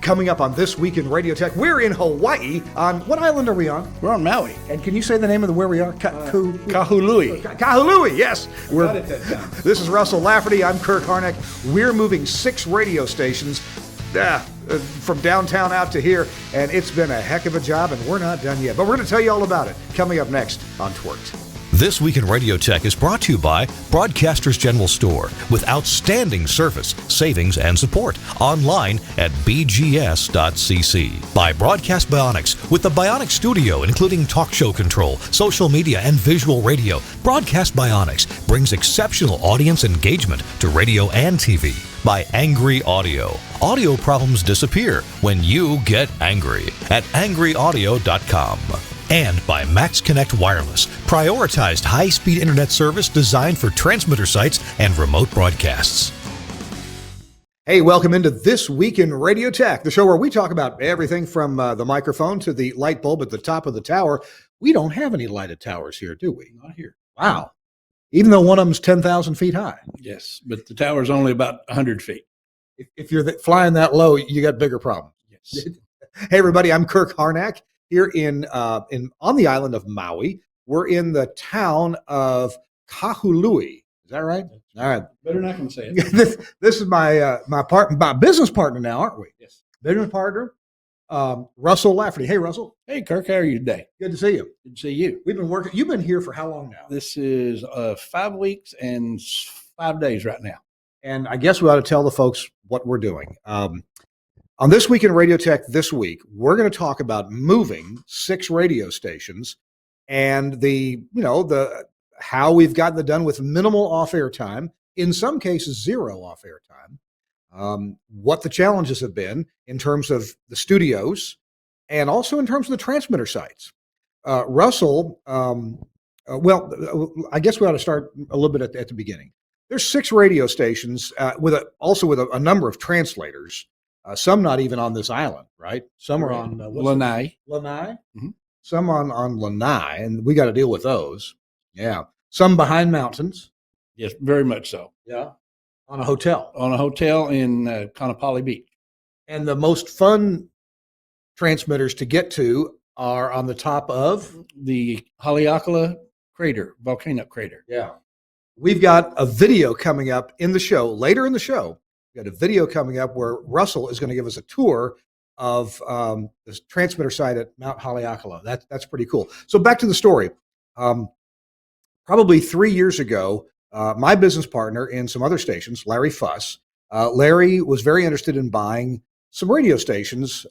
Coming up on This Week in Radio Tech, we're in Hawaii. On what island are we on? We're on Maui. And can you say the name of where we are? Kahului. Kahului, yes. Got it that time. This is Russell Laferty. I'm Kirk Harnack. We're moving 6 radio stations from downtown out to here, and it's been a heck of a job, and we're not done yet. But we're going to tell you all about it coming up next on TWiRT. This Week in Radio Tech is brought to you by Broadcasters General Store with outstanding service, savings, and support online at bgs.cc. By Broadcast Bionics with the Bionics Studio, including talk show control, social media, and visual radio. Broadcast Bionics brings exceptional audience engagement to radio and TV. By Angry Audio. Audio problems disappear when you get angry at angryaudio.com. And by Max Connect Wireless, prioritized high-speed internet service designed for transmitter sites and remote broadcasts. Hey, welcome into This Week in Radio Tech, the show where we talk about everything from the microphone to the light bulb at the top of the tower. We don't have any lighted towers here, do we? Not here. Wow. Even though one of them's 10,000 feet high. Yes, but the tower's only about 100 feet. If you're flying that low, you got bigger problems. Yes. Hey, everybody, I'm Kirk Harnack. Here on the island of Maui. We're in the town of Kahului. Is that right? All right. Better not gonna say it. This is my business partner now, aren't we? Yes. Business partner, Russell Laferty. Hey, Russell. Hey, Kirk, how are you today? Good to see you. Good to see you. We've been working. You've been here for how long now? This is 5 weeks and 5 days right now. And I guess we ought to tell the folks what we're doing. On This Week in Radio Tech this week, we're going to talk about moving 6 radio stations and the how we've gotten it done with minimal off-air time, in some cases 0 off-air time, what the challenges have been in terms of the studios and also in terms of the transmitter sites. Russell, I guess we ought to start a little bit at the beginning. There's 6 radio stations with a number of translators. Some not even on this island, right? Some are on Lanai. Lanai. Mm-hmm. Some on Lanai, and we got to deal with those. Yeah. Some behind mountains. Yes, very much so. Yeah. On a hotel. On a hotel in Kaanapali Beach. And the most fun transmitters to get to are on the top of the Haleakala crater, volcano crater. Yeah. We've got a video coming up in the show, later in the show. We've got a video coming up where Russell is going to give us a tour of this transmitter site at Mount Haleakala. That's pretty cool. So back to the story. Probably 3 years ago, my business partner in some other stations, Larry Fuss, Larry was very interested in buying some radio stations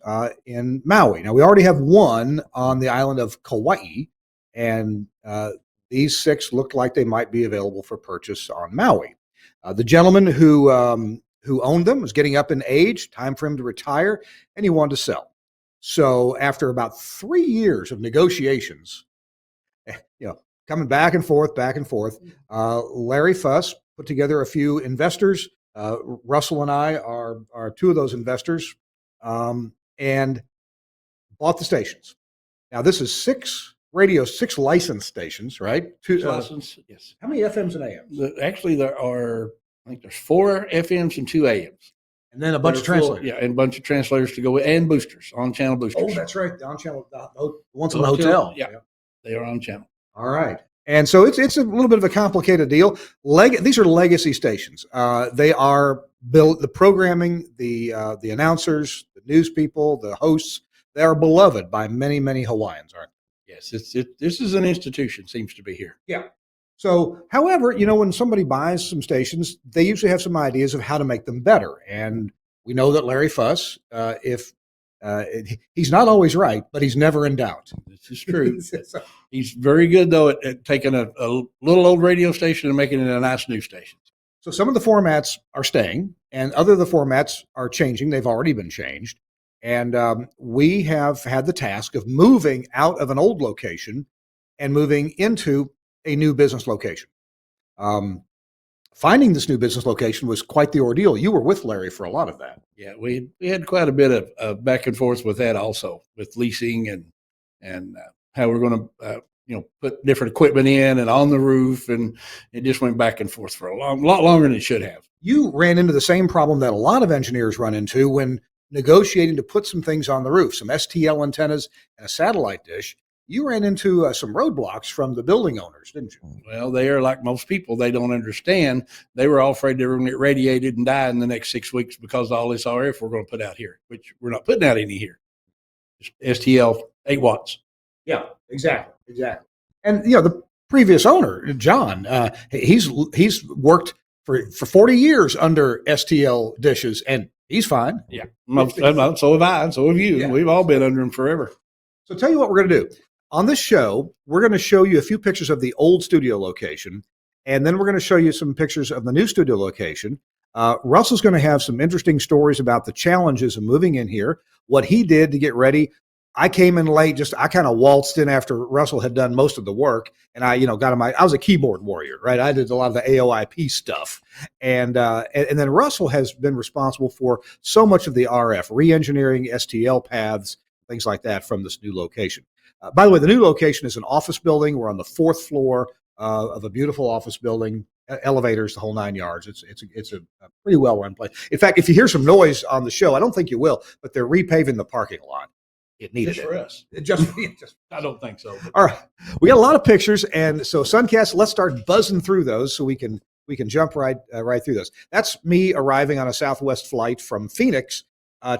in Maui. Now, we already have one on the island of Kauai, and these 6 looked like they might be available for purchase on Maui. The gentleman who owned them was getting up in age, time for him to retire, and he wanted to sell. So after about 3 years of negotiations, coming back and forth, Larry Fuss put together a few investors. Russell and I are 2 of those investors, and bought the stations. Now this is 6 licensed stations, right? 2 licensed, yes. How many FMs and AMs? Actually, I think there's 4 FMs and 2 AMs. And then a bunch of translators. Yeah, and a bunch of translators to go with, and boosters, on-channel boosters. Oh, that's right. The on-channel, the ones in the hotel. Yeah, they are on-channel. All right. And so it's a little bit of a complicated deal. These are legacy stations. They are built, the programming, the announcers, the news people, the hosts, they are beloved by many, many Hawaiians, aren't they? Yes, this is an institution, seems to be here. Yeah. So, however, when somebody buys some stations, they usually have some ideas of how to make them better. And we know that Larry Fuss, he's not always right, but he's never in doubt. This is true. He's very good, though, at taking a little old radio station and making it a nice new station. So some of the formats are staying, and other of the formats are changing. They've already been changed. And we have had the task of moving out of an old location and moving into a new business location. Finding this new business location was quite the ordeal. You were with Larry for a lot of that. Yeah, we had quite a bit of back and forth with that also, with leasing and how we're going to put different equipment in and on the roof, and it just went back and forth for a lot longer than it should have. You ran into the same problem that a lot of engineers run into when negotiating to put some things on the roof, some STL antennas and a satellite dish, you ran into some roadblocks from the building owners, didn't you? Well, they are like most people. They don't understand. They were all afraid they were going to get radiated and die in the next 6 weeks because of all this RF we're going to put out here, which we're not putting out any here. Just STL 8 watts. Yeah, exactly. And the previous owner, John, he's worked for 40 years under STL dishes, and he's fine. Yeah, so have I, and so have you. Yeah. We've all been under them forever. So tell you what we're going to do. On this show, we're going to show you a few pictures of the old studio location, and then we're going to show you some pictures of the new studio location. Russell's going to have some interesting stories about the challenges of moving in here, what he did to get ready. I came in late, I kind of waltzed in after Russell had done most of the work, and I was a keyboard warrior, right? I did a lot of the AOIP stuff, and then Russell has been responsible for so much of the RF, re-engineering STL paths, things like that from this new location. By the way, the new location is an office building. We're on the 4th floor of a beautiful office building, elevators, the whole 9 yards. It's a pretty well run place. In fact, if you hear some noise on the show, I don't think you will, but they're repaving the parking lot. It needed Just for us. Just I don't think so. All right. We got a lot of pictures, and so Suncast, let's start buzzing through those so we can jump right through those. That's me arriving on a Southwest flight from Phoenix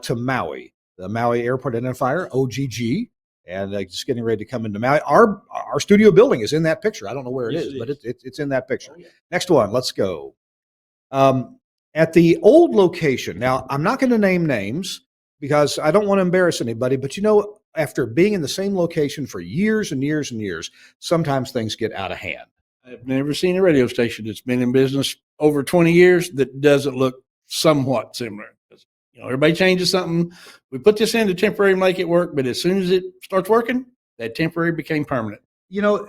to Maui, the Maui Airport Identifier, OGG, and just getting ready to come into Maui. Our studio building is in that picture. I don't know where it is, but it's in that picture. Oh, yeah. Next one, let's go. At the old location, now I'm not going to name names because I don't want to embarrass anybody, but after being in the same location for years and years and years, sometimes things get out of hand. I've never seen a radio station that's been in business over 20 years that doesn't look somewhat similar. Everybody changes something. We put this in to temporary make it work, but as soon as it starts working, that temporary became permanent.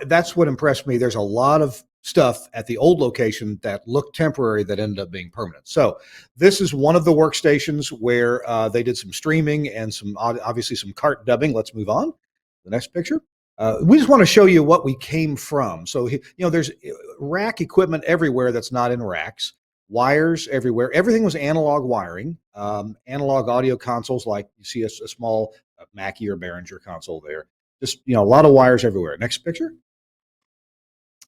That's what impressed me. There's a lot of stuff at the old location that looked temporary that ended up being permanent. So this is one of the workstations where they did some streaming and obviously some cart dubbing. Let's move on. The next picture. We just want to show you what we came from. So, there's rack equipment everywhere that's not in racks, wires everywhere. Everything was analog wiring, analog audio consoles, like you see a small Mackie or Behringer console there. Just, a lot of wires everywhere. Next picture.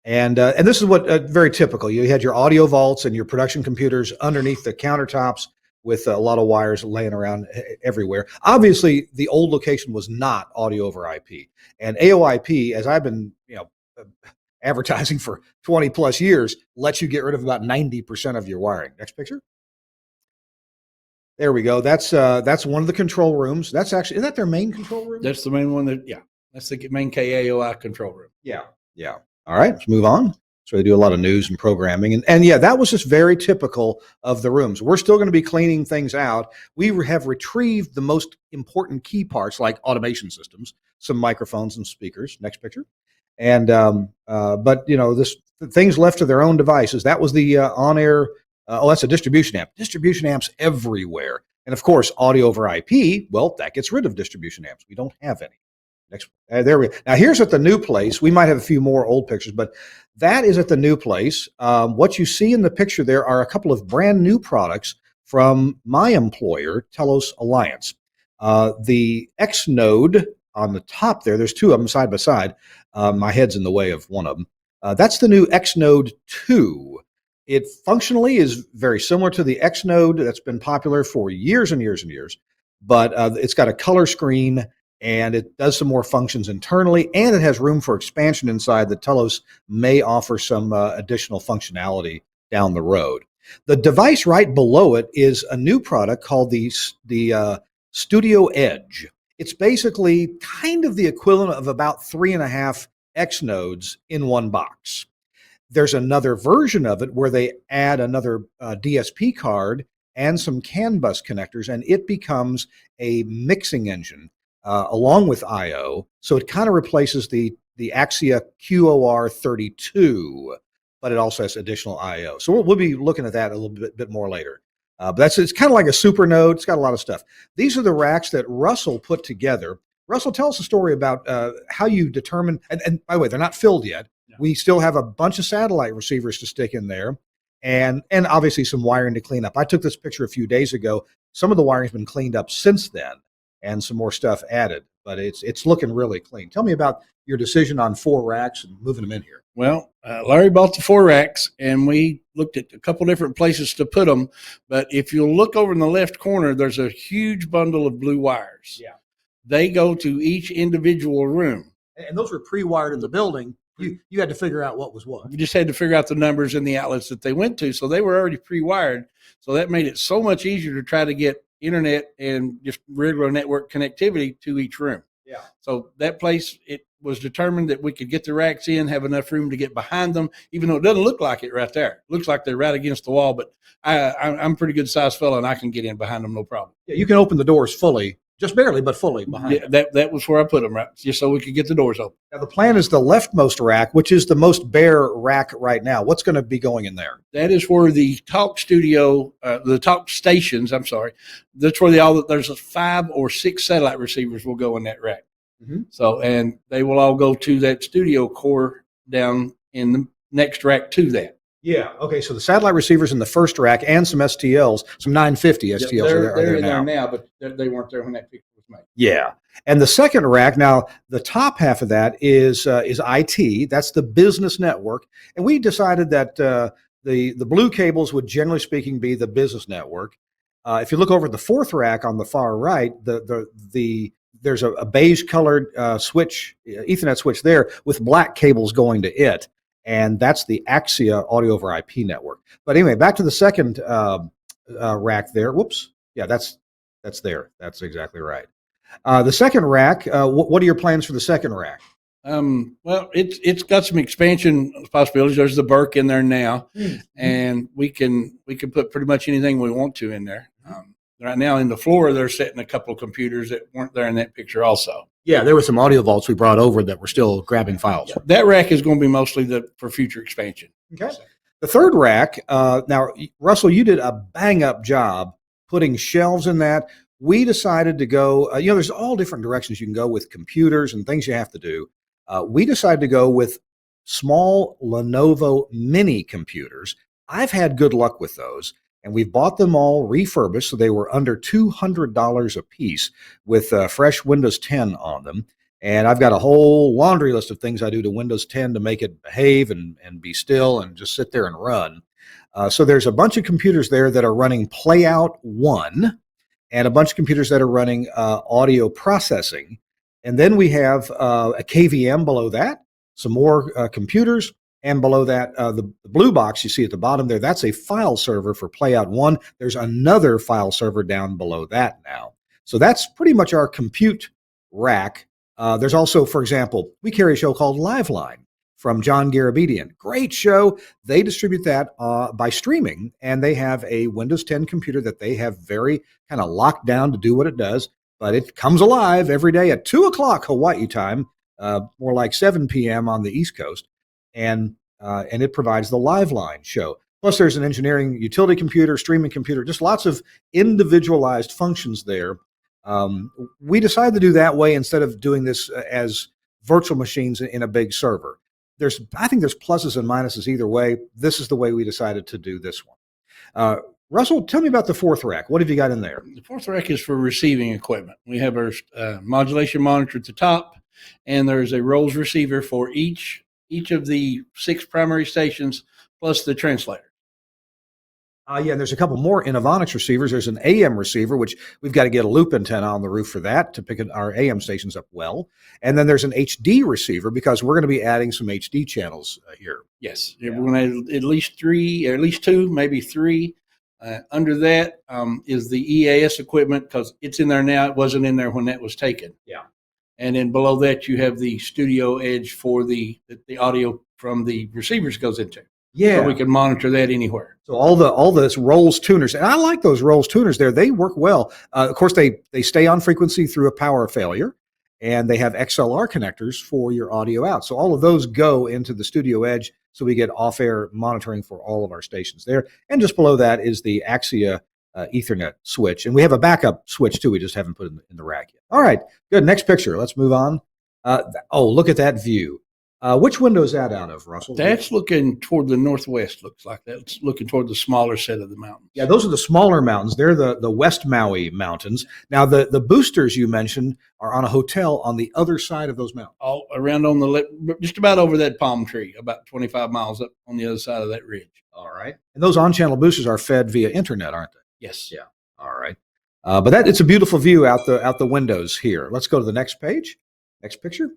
And this is what very typical. You had your audio vaults and your production computers underneath the countertops with a lot of wires laying around everywhere. Obviously, the old location was not audio over IP. And AOIP, as I've been advertising for 20 plus years, lets you get rid of about 90% of your wiring. Next picture. There we go. That's one of the control rooms. Is that their main control room? That's the main one. That's the main KAOI control room. Yeah. All right, let's move on. So they do a lot of news and programming. And yeah, that was just very typical of the rooms. We're still going to be cleaning things out. We have retrieved the most important key parts like automation systems, some microphones and speakers. Next picture. And but this things left to their own devices. That was the on-air. That's a distribution amp. Distribution amps everywhere. And of course, audio over IP. Well, that gets rid of distribution amps. We don't have any. Next, there we go. Now here's at the new place. We might have a few more old pictures, but that is at the new place. What you see in the picture there are a couple of brand new products from my employer, Telos Alliance. The X node on the top there's two of them side by side. My head's in the way of one of them. That's the new X node 2. It functionally is very similar to the X node that's been popular for years and years and years, but it's got a color screen. And it does some more functions internally, and it has room for expansion inside that Telos may offer some additional functionality down the road. The device right below it is a new product called the Studio Edge. It's basically kind of the equivalent of about 3.5 X nodes in one box. There's another version of it where they add another DSP card and some CAN bus connectors, and it becomes a mixing engine. Along with I/O, so it kind of replaces the Axia QOR 32, but it also has additional I/O. So we'll be looking at that a little bit more later. But it's kind of like a super node. It's got a lot of stuff. These are the racks that Russell put together. Russell, tell us a story about how you determine. And by the way, they're not filled yet. No. We still have a bunch of satellite receivers to stick in there, and obviously some wiring to clean up. I took this picture a few days ago. Some of the wiring's been cleaned up since then, and some more stuff added, but it's looking really clean. Tell me about your decision on 4 racks and moving them in here. Well, Larry bought the 4 racks, and we looked at a couple different places to put them. But if you look over in the left corner, there's a huge bundle of blue wires. Yeah. They go to each individual room. And those were pre-wired in the building. You had to figure out what was what. We just had to figure out the numbers and the outlets that they went to. So they were already pre-wired. So that made it so much easier to try to get internet and just regular network connectivity to each room. Yeah. So that place, it was determined that we could get the racks in, have enough room to get behind them, even though it doesn't look like it right there. It looks like they're right against the wall, but I'm a pretty good sized fella, and I can get in behind them no problem. Yeah, you can open the doors fully, just barely, but fully behind. Yeah, that was where I put them, right, just so we could get the doors open. Now the plan is the leftmost rack, which is the most bare rack right now. What's going to be going in there? That is where the talk studio, the talk stations, I'm sorry, that's where there's 5 or 6 satellite receivers will go in that rack. Mm-hmm. So, and they will all go to that StudioCore down in the next rack to that. Yeah. Okay. So the satellite receivers in the first rack and some STLs, some 950 STLs They're are there in now. there now, but they weren't there when that picture was made. Yeah. And the second rack, now the top half of that is IT. That's the business network. And we decided that the blue cables would, generally speaking, be the business network. If you look over at the fourth rack on the far right, there's a beige colored switch, Ethernet switch there with black cables going to it. And that's the Axia audio over IP network. But anyway, back to the second rack there. Whoops. Yeah, that's there. That's exactly right. The second rack, what are your plans for the second rack? Well, it's got some expansion possibilities. There's the Burke in there now, and we can put pretty much anything we want to in there. Right now in the floor, they're setting a couple of computers that weren't there in that picture also. Yeah, there were some audio vaults we brought over that were still grabbing files. Yeah, that rack is going to be mostly for future expansion. Okay. The third rack, now, Russell, you did a bang-up job putting shelves in that. We decided to go, there's all different directions you can go with computers and things you have to do. We decided to go with small Lenovo mini computers. I've had good luck with those. And we've bought them all refurbished, so they were under $200 a piece with fresh Windows 10 on them. And I've got a whole laundry list of things I do to Windows 10 to make it behave and be still and just sit there and run. So there's a bunch of computers there that are running Playout 1 and a bunch of computers that are running audio processing. And then we have a KVM below that, some more computers. And below that, the blue box you see at the bottom there, that's a file server for Playout 1. There's another file server down below that now. So that's pretty much our compute rack. There's also, for example, we carry a show called Liveline from John Garabedian. Great show. They distribute that by streaming, and they have a Windows 10 computer that they have very kind of locked down to do what it does. But it comes alive every day at 2 o'clock Hawaii time, more like 7 p.m. on the East Coast. And it provides the Liveline show. Plus, there's an engineering utility computer, streaming computer, just lots of individualized functions there. We decided to do that way instead of doing this as virtual machines in a big server. I think there's pluses and minuses either way. This is the way we decided to do this one. Russell, tell me about the fourth rack. What have you got in there? The fourth rack is for receiving equipment. We have our modulation monitor at the top, and there's a Rolls receiver for each of the 6 primary stations, plus the translator. Yeah, there's a couple more Innovonics receivers. There's an AM receiver, which we've got to get a loop antenna on the roof for that to pick our AM stations up well. And then there's an HD receiver because we're going to be adding some HD channels here. Yes, yeah. We're going to add at least 3, or at least 2, maybe 3. Under that is the EAS equipment because it's in there now. It wasn't in there when that was taken. Yeah. And then below that, you have the Studio Edge for the audio from the receivers goes into. Yeah. So we can monitor that anywhere. So all this Rolls tuners, and I like those Rolls tuners there. They work well. Of course, they stay on frequency through a power failure, and they have XLR connectors for your audio out. So all of those go into the Studio Edge, so we get off-air monitoring for all of our stations there. And just below that is the Axia Ethernet switch. And we have a backup switch, too. We just haven't put it in the rack yet. All right, good. Next picture. Let's move on. Look at that view. Which window is that out of, Russell? That's looking toward the northwest. Looks like that's looking toward the smaller set of the mountains. Yeah, those are the smaller mountains. They're the West Maui mountains. Now, the boosters you mentioned are on a hotel on the other side of those mountains. All around on the just about over that palm tree, about 25 miles up on the other side of that ridge. All right. And those on-channel boosters are fed via internet, aren't they? Yes. Yeah. All right. But it's a beautiful view out the windows here. Let's go to the next page. Next picture.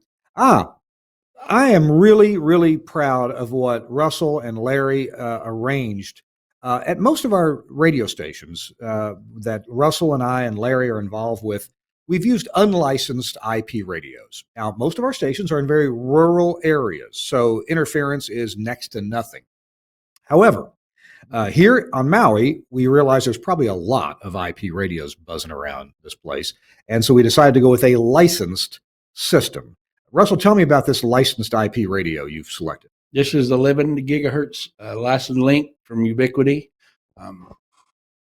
I am really, really proud of what Russell and Larry arranged at most of our radio stations that Russell and I and Larry are involved with. We've used unlicensed IP radios. Now, most of our stations are in very rural areas, so interference is next to nothing. However, here on Maui, we realized there's probably a lot of IP radios buzzing around this place, and so we decided to go with a licensed system. Russell, tell me about this licensed IP radio you've selected. This is 11 gigahertz licensed link from Ubiquity.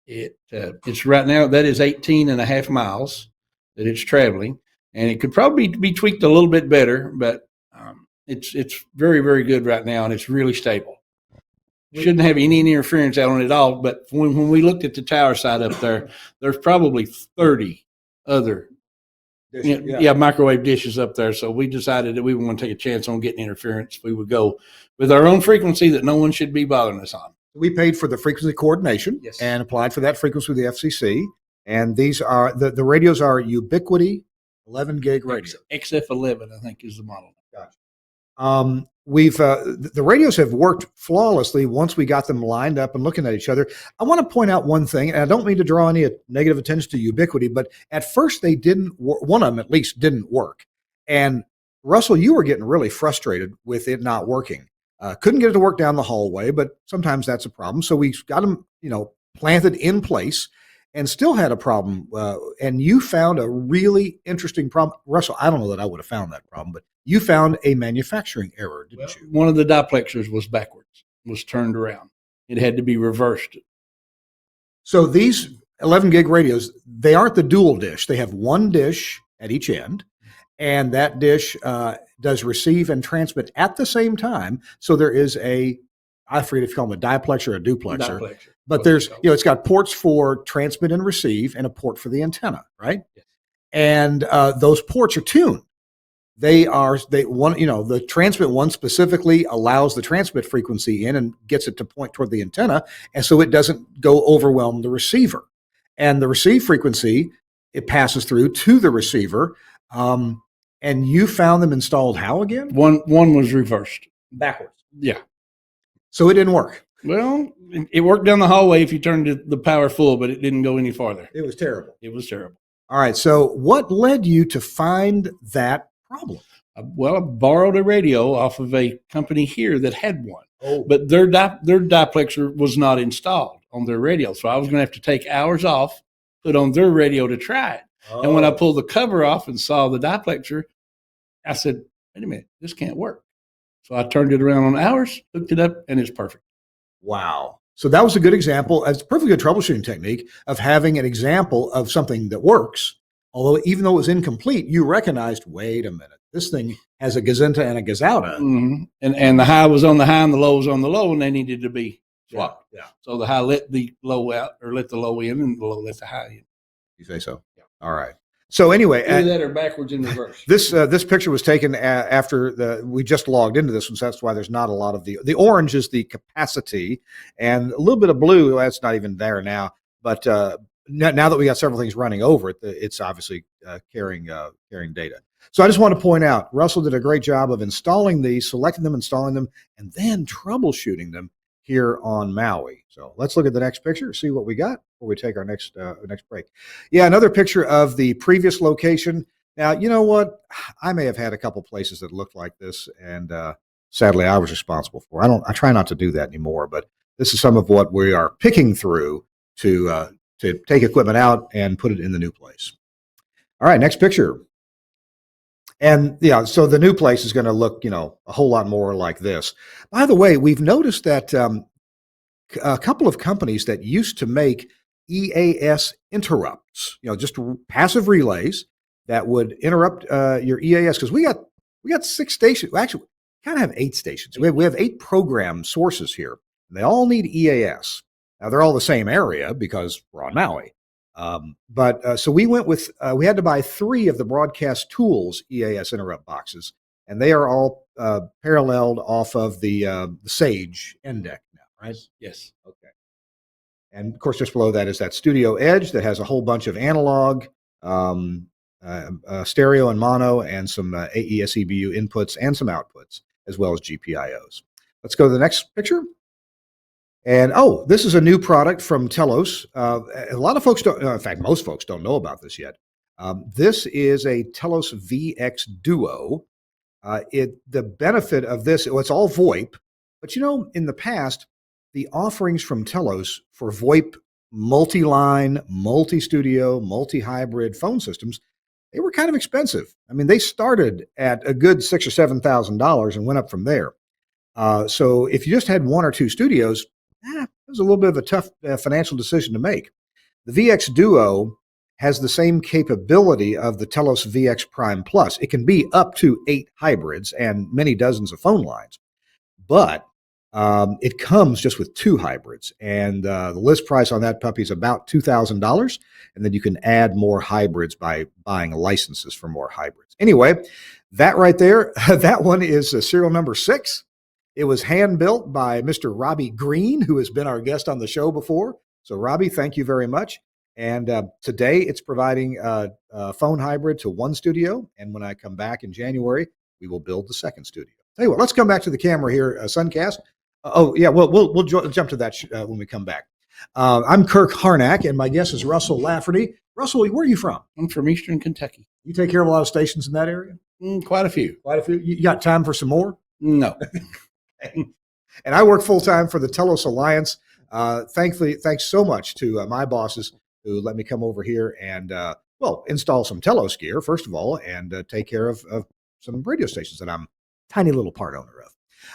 It's right now, that is 18 and a half miles that it's traveling, and it could probably be tweaked a little bit better, but it's very, very good right now, and it's really stable. Shouldn't have any interference out on it at all, but when we looked at the tower side up there, there's probably 30 other microwave dishes up there. So we decided that we want to take a chance on getting interference. We would go with our own frequency that no one should be bothering us on. We paid for the frequency coordination and applied for that frequency with the FCC. And these are the radios are Ubiquity 11 gig radio. XF11, I think, is the model. Gotcha. We've the radios have worked flawlessly once we got them lined up and looking at each other. I want to point out one thing, and I don't mean to draw any negative attention to Ubiquity, but at first they didn't. One of them, at least, didn't work. And Russell, you were getting really frustrated with it not working. Couldn't get it to work down the hallway, but sometimes that's a problem. So we got them, planted in place, and still had a problem. And you found a really interesting problem, Russell. I don't know that I would have found that problem, but you found a manufacturing error, didn't you? One of the diplexers was backwards, was turned around. It had to be reversed. So these 11 gig radios, they aren't the dual dish. They have one dish at each end, and that dish does receive and transmit at the same time. So there is I forget if you call them a diplexer or a duplexer. But there's, it's got ports for transmit and receive and a port for the antenna, right? Yes. And those ports are tuned. The transmit one specifically allows the transmit frequency in and gets it to point toward the antenna. And so it doesn't go overwhelm the receiver. And the receive frequency, it passes through to the receiver. And you found them installed how again? One was reversed. Backwards. Yeah. So it didn't work. Well, it worked down the hallway if you turned the power full, but it didn't go any farther. It was terrible. It was terrible. All right. So what led you to find that problem? Well, I borrowed a radio off of a company here that had one, but their diplexer was not installed on their radio. So I was going to have to take hours off, put on their radio to try it. And when I pulled the cover off and saw the diplexer, I said, wait a minute, this can't work. So I turned it around on ours, hooked it up, and it's perfect. Wow. So that was a good example. It's a perfectly good troubleshooting technique of having an example of something that works. Although even though it was incomplete, you recognized, wait a minute, this thing has a gazinta and a gazouta. Mm-hmm. And the high was on the high and the low was on the low, and they needed to be swapped. Yeah. So the high let the low out, or let the low in, and the low let the high in. You say so? Yeah. All right. So anyway, either that or backwards in reverse. This picture was taken after we just logged into this one, so that's why there's not a lot of the orange is the capacity, and a little bit of blue. That's not even there now, but now that we got several things running over it, it's obviously carrying data. So I just want to point out, Russell did a great job of installing these, selecting them, installing them, and then troubleshooting them here on Maui. So let's look at the next picture, see what we got before we take our next break. Yeah, another picture of the previous location. Now, you know what? I may have had a couple places that looked like this, and sadly, I was responsible for. I try not to do that anymore, but this is some of what we are picking through to take equipment out and put it in the new place. All right, next picture. And yeah, so the new place is going to look, a whole lot more like this. By the way, we've noticed that a couple of companies that used to make EAS interrupts, just passive relays that would interrupt your EAS, because we got 6 stations. Actually, kind of have 8 stations. We have 8 program sources here. And they all need EAS. Now, they're all the same area because we're on Maui. So we went with, we had to buy 3 of the Broadcast Tools EAS interrupt boxes, and they are all paralleled off of the Sage end deck now, right? Yes. Okay. And of course, just below that is that Studio Edge that has a whole bunch of analog, stereo and mono, and some AES EBU inputs and some outputs, as well as GPIOs. Let's go to the next picture. And this is a new product from Telos. A lot of folks don't, in fact, most folks don't know about this yet. This is a Telos VX Duo. The benefit of this, it's all VoIP, but in the past, the offerings from Telos for VoIP multi-line, multi-studio, multi-hybrid phone systems, they were kind of expensive. I mean, they started at a good $6,000 or $7,000 and went up from there. So if you just had 1 or 2 studios, it was a little bit of a tough financial decision to make. The VX Duo has the same capability of the Telos VX Prime Plus. It can be up to 8 hybrids and many dozens of phone lines, but it comes just with 2 hybrids, and the list price on that puppy is about $2,000, and then you can add more hybrids by buying licenses for more hybrids. Anyway, that right there, that one is serial number 6. It was hand-built by Mr. Robbie Green, who has been our guest on the show before. So, Robbie, thank you very much. And today it's providing a phone hybrid to 1 studio, and when I come back in January, we will build the 2nd studio. Tell you what, let's come back to the camera here, Suncast. We'll jump to that when we come back. I'm Kirk Harnack, and my guest is Russell Laferty. Russell, where are you from? I'm from Eastern Kentucky. You take care of a lot of stations in that area? Quite a few. Quite a few. You got time for some more? No. And I work full-time for the Telos Alliance. Thanks so much to my bosses who let me come over here and, install some Telos gear, first of all, and take care of some radio stations that I'm a tiny little part owner of.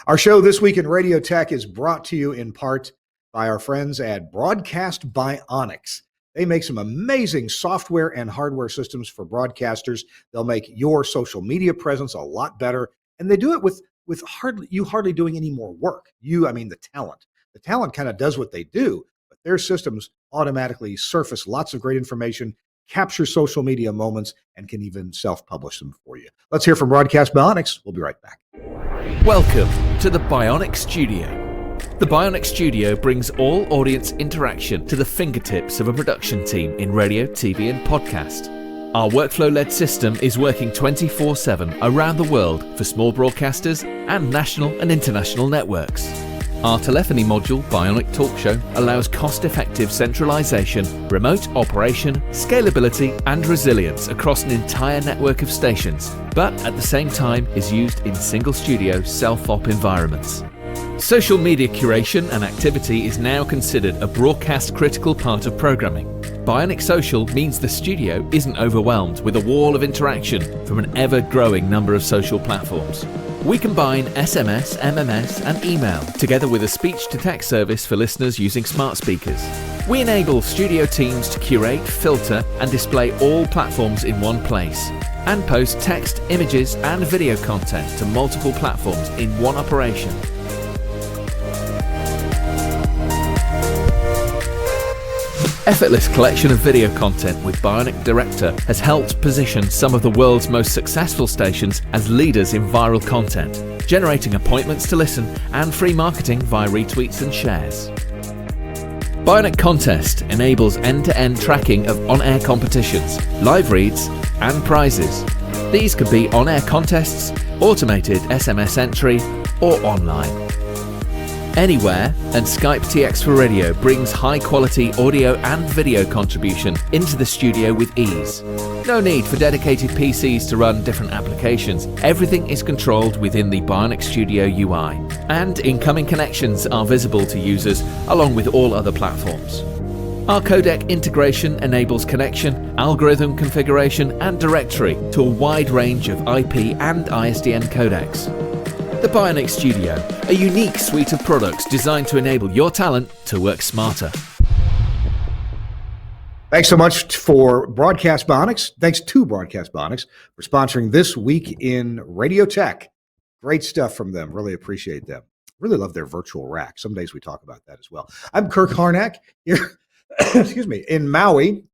Our show This Week in Radio Tech is brought to you in part by our friends at Broadcast Bionics. They make some amazing software and hardware systems for broadcasters. They'll make your social media presence a lot better, and they do it with hardly doing any more work. The talent. The talent kind of does what they do, but their systems automatically surface lots of great information, capture social media moments, and can even self-publish them for you. Let's hear from Broadcast Bionics. We'll be right back. Welcome to the Bionics Studio. The Bionics Studio brings all audience interaction to the fingertips of a production team in radio, TV, and podcast. Our workflow-led system is working 24/7 around the world for small broadcasters and national and international networks. Our telephony module, Bionic Talk Show, allows cost-effective centralization, remote operation, scalability, and resilience across an entire network of stations, but at the same time is used in single-studio self-op environments. Social media curation and activity is now considered a broadcast-critical part of programming. Bionic Social means the studio isn't overwhelmed with a wall of interaction from an ever-growing number of social platforms. We combine SMS, MMS, and email together with a speech-to-text service for listeners using smart speakers. We enable studio teams to curate, filter, and display all platforms in one place, and post text, images, and video content to multiple platforms in one operation. Effortless collection of video content with Bionic Director has helped position some of the world's most successful stations as leaders in viral content, generating appointments to listen and free marketing via retweets and shares. Bionic Contest enables end-to-end tracking of on-air competitions, live reads, and prizes. These could be on-air contests, automated SMS entry, or online. Anywhere, and Skype TX for Radio brings high-quality audio and video contribution into the studio with ease. No need for dedicated PCs to run different applications. Everything is controlled within the Bionic Studio UI, and incoming connections are visible to users along with all other platforms. Our codec integration enables connection, algorithm configuration, and directory to a wide range of IP and ISDN codecs. The Bionic Studio, a unique suite of products designed to enable your talent to work smarter. Thanks so much for Broadcast Bionics. Thanks to Broadcast Bionics for sponsoring This Week in Radio Tech. Great stuff from them. Really appreciate them. Really love their virtual rack. Some days we talk about that as well. I'm Kirk Harnack here, excuse me, in Maui,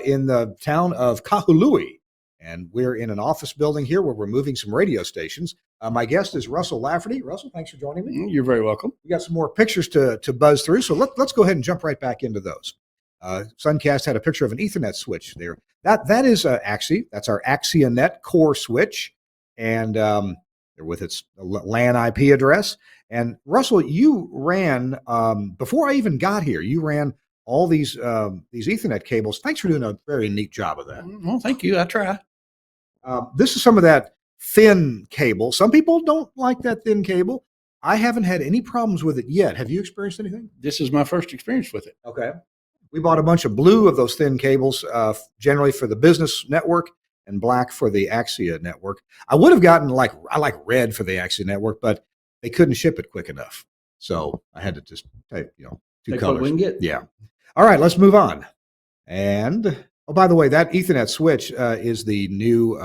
in the town of Kahului. And we're in an office building here where we're moving some radio stations. My guest is Russell Laferty. Russell, thanks for joining me. You're very welcome. We got some more pictures to buzz through, so let's go ahead and jump right back into those. Suncast had a picture of an Ethernet switch there. That is Axia. That's our Axia Net core switch, and with its LAN IP address. And Russell, you ran before I even got here. You ran all these Ethernet cables. Thanks for doing a very neat job of that. Well, thank you. I try. This is some of that thin cable. Some people don't like that thin cable. I haven't had any problems with it yet. Have you experienced anything? This is my first experience with it. Okay. We bought a bunch of blue of those thin cables, generally for the business network, and black for the Axia network. I would have gotten I like red for the Axia network, but they couldn't ship it quick enough. So I had to just take, two Take colors. what we can get. Yeah. All right, let's move on. And, oh, by the way, that Ethernet switch is the new,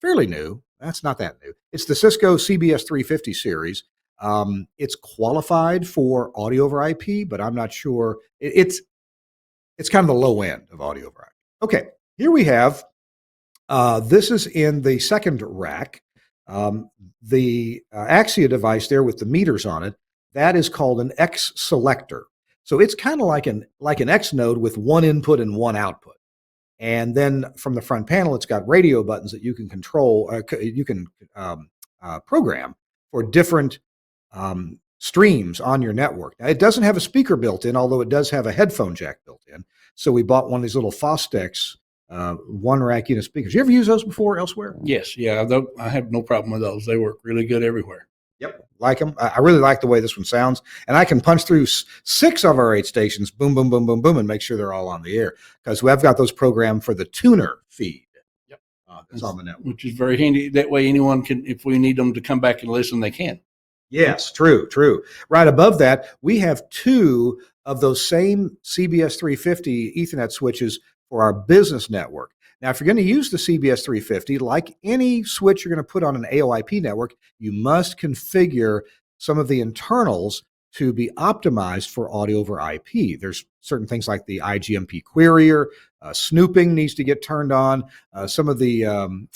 fairly new. That's not that new. It's the Cisco CBS 350 series. It's qualified for audio over IP, but I'm not sure. It's kind of the low end of audio over IP. Okay, here we have, this is in the second rack. The Axia device there with the meters on it, that is called an X selector. So it's kind of like an X node with one input and one output. And then from the front panel, it's got radio buttons that you can control, program for different streams on your network. Now, it doesn't have a speaker built in, although it does have a headphone jack built in. So we bought one of these little Fostex one rack unit speakers. You ever use those before elsewhere? Yes. Yeah. I have no problem with those. They work really good everywhere. Yep. Like them. I really like the way this one sounds. And I can punch through 6 of our 8 stations, boom, boom, boom, boom, boom, and make sure they're all on the air, because we've got those programmed for the tuner feed. Yep. That's on the network. Which is very handy. That way anyone can, if we need them to come back and listen, they can. Yes, true. Right above that, we have 2 of those same CBS 350 Ethernet switches for our business network. Now, if you're going to use the CBS 350, like any switch you're going to put on an AOIP network, you must configure some of the internals to be optimized for audio over IP. There's certain things like the IGMP querier, snooping needs to get turned on. Some of the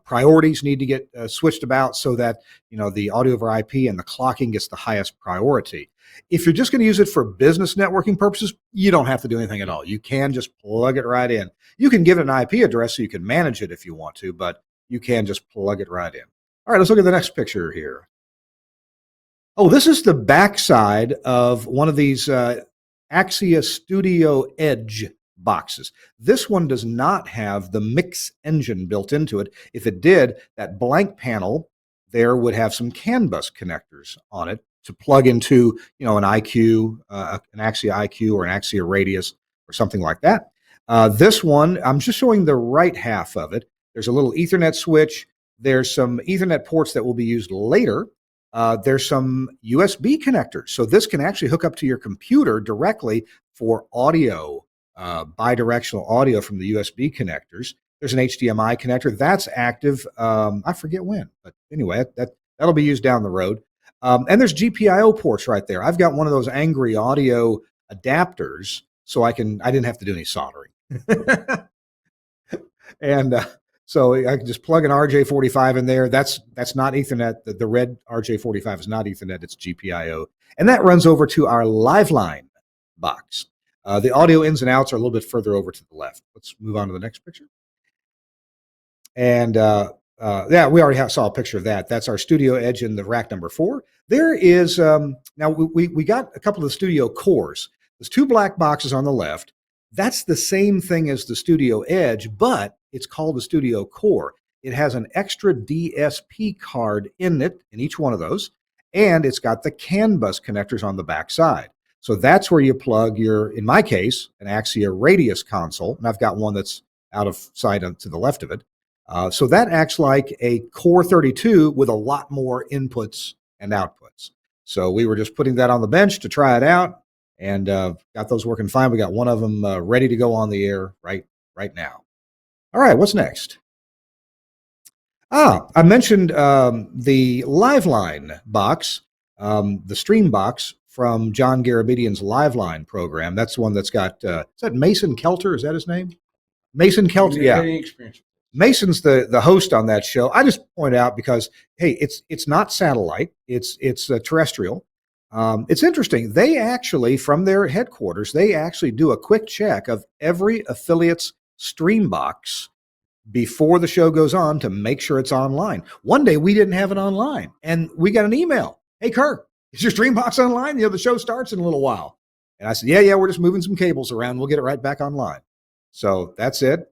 priorities need to get switched about so that the audio over IP and the clocking gets the highest priority. If you're just going to use it for business networking purposes, you don't have to do anything at all. You can just plug it right in. You can give it an IP address so you can manage it if you want to, but you can just plug it right in. All right, let's look at the next picture here. Oh, this is the backside of one of these Axia Studio Edge boxes. This one does not have the mix engine built into it. If it did, that blank panel there would have some CAN bus connectors on it to plug into, an IQ, an Axia IQ or an Axia Radius or something like that. This one, I'm just showing the right half of it. There's a little Ethernet switch. There's some Ethernet ports that will be used later. There's some USB connectors. So this can actually hook up to your computer directly for audio, bidirectional audio from the USB connectors. There's an HDMI connector that's active. I forget when, but anyway, that'll be used down the road. And there's GPIO ports right there. I've got one of those Angry Audio adapters, so I didn't have to do any soldering. And so I can just plug an RJ45 in there. That's not Ethernet. The red RJ45 is not Ethernet. It's GPIO. And that runs over to our Liveline box. The audio ins and outs are a little bit further over to the left. Let's move on to the next picture. And we already saw a picture of that. That's our Studio Edge in the rack number 4. There is, now we got a couple of the StudioCores. There's 2 black boxes on the left. That's the same thing as the Studio Edge, but it's called the StudioCore. It has an extra DSP card in it, in each one of those, and it's got the CAN bus connectors on the back side. So that's where you plug your, in my case, an Axia Radius console, and I've got one that's out of sight to the left of it. So that acts like a Core 32 with a lot more inputs and outputs. So we were just putting that on the bench to try it out, and got those working fine. We got one of them ready to go on the air right now. All right, what's next? I mentioned the Liveline box, the stream box from John Garabedian's Liveline program. That's the one that's got, is that Mason Kelter? Is that his name? Mason Kelter, yeah. Any experience? Mason's the host on that show. I just point out because, hey, it's not satellite, it's terrestrial. It's interesting. They actually, from their headquarters, they actually do a quick check of every affiliate's stream box before the show goes on to make sure it's online. One day we didn't have it online, and we got an email. Hey, Kirk, is your stream box online? The show starts in a little while. And I said, yeah, we're just moving some cables around. We'll get it right back online. So that's it.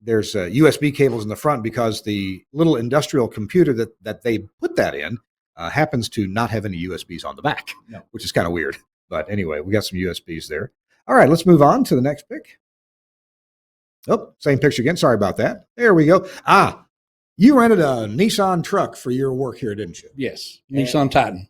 There's USB cables in the front because the little industrial computer that they put that in happens to not have any USBs on the back, which is kind of weird. But anyway, we got some USBs there. All right, let's move on to the next pic. Oh, same picture again. Sorry about that. There we go. You rented a Nissan truck for your work here, didn't you? Yes, Nissan Titan.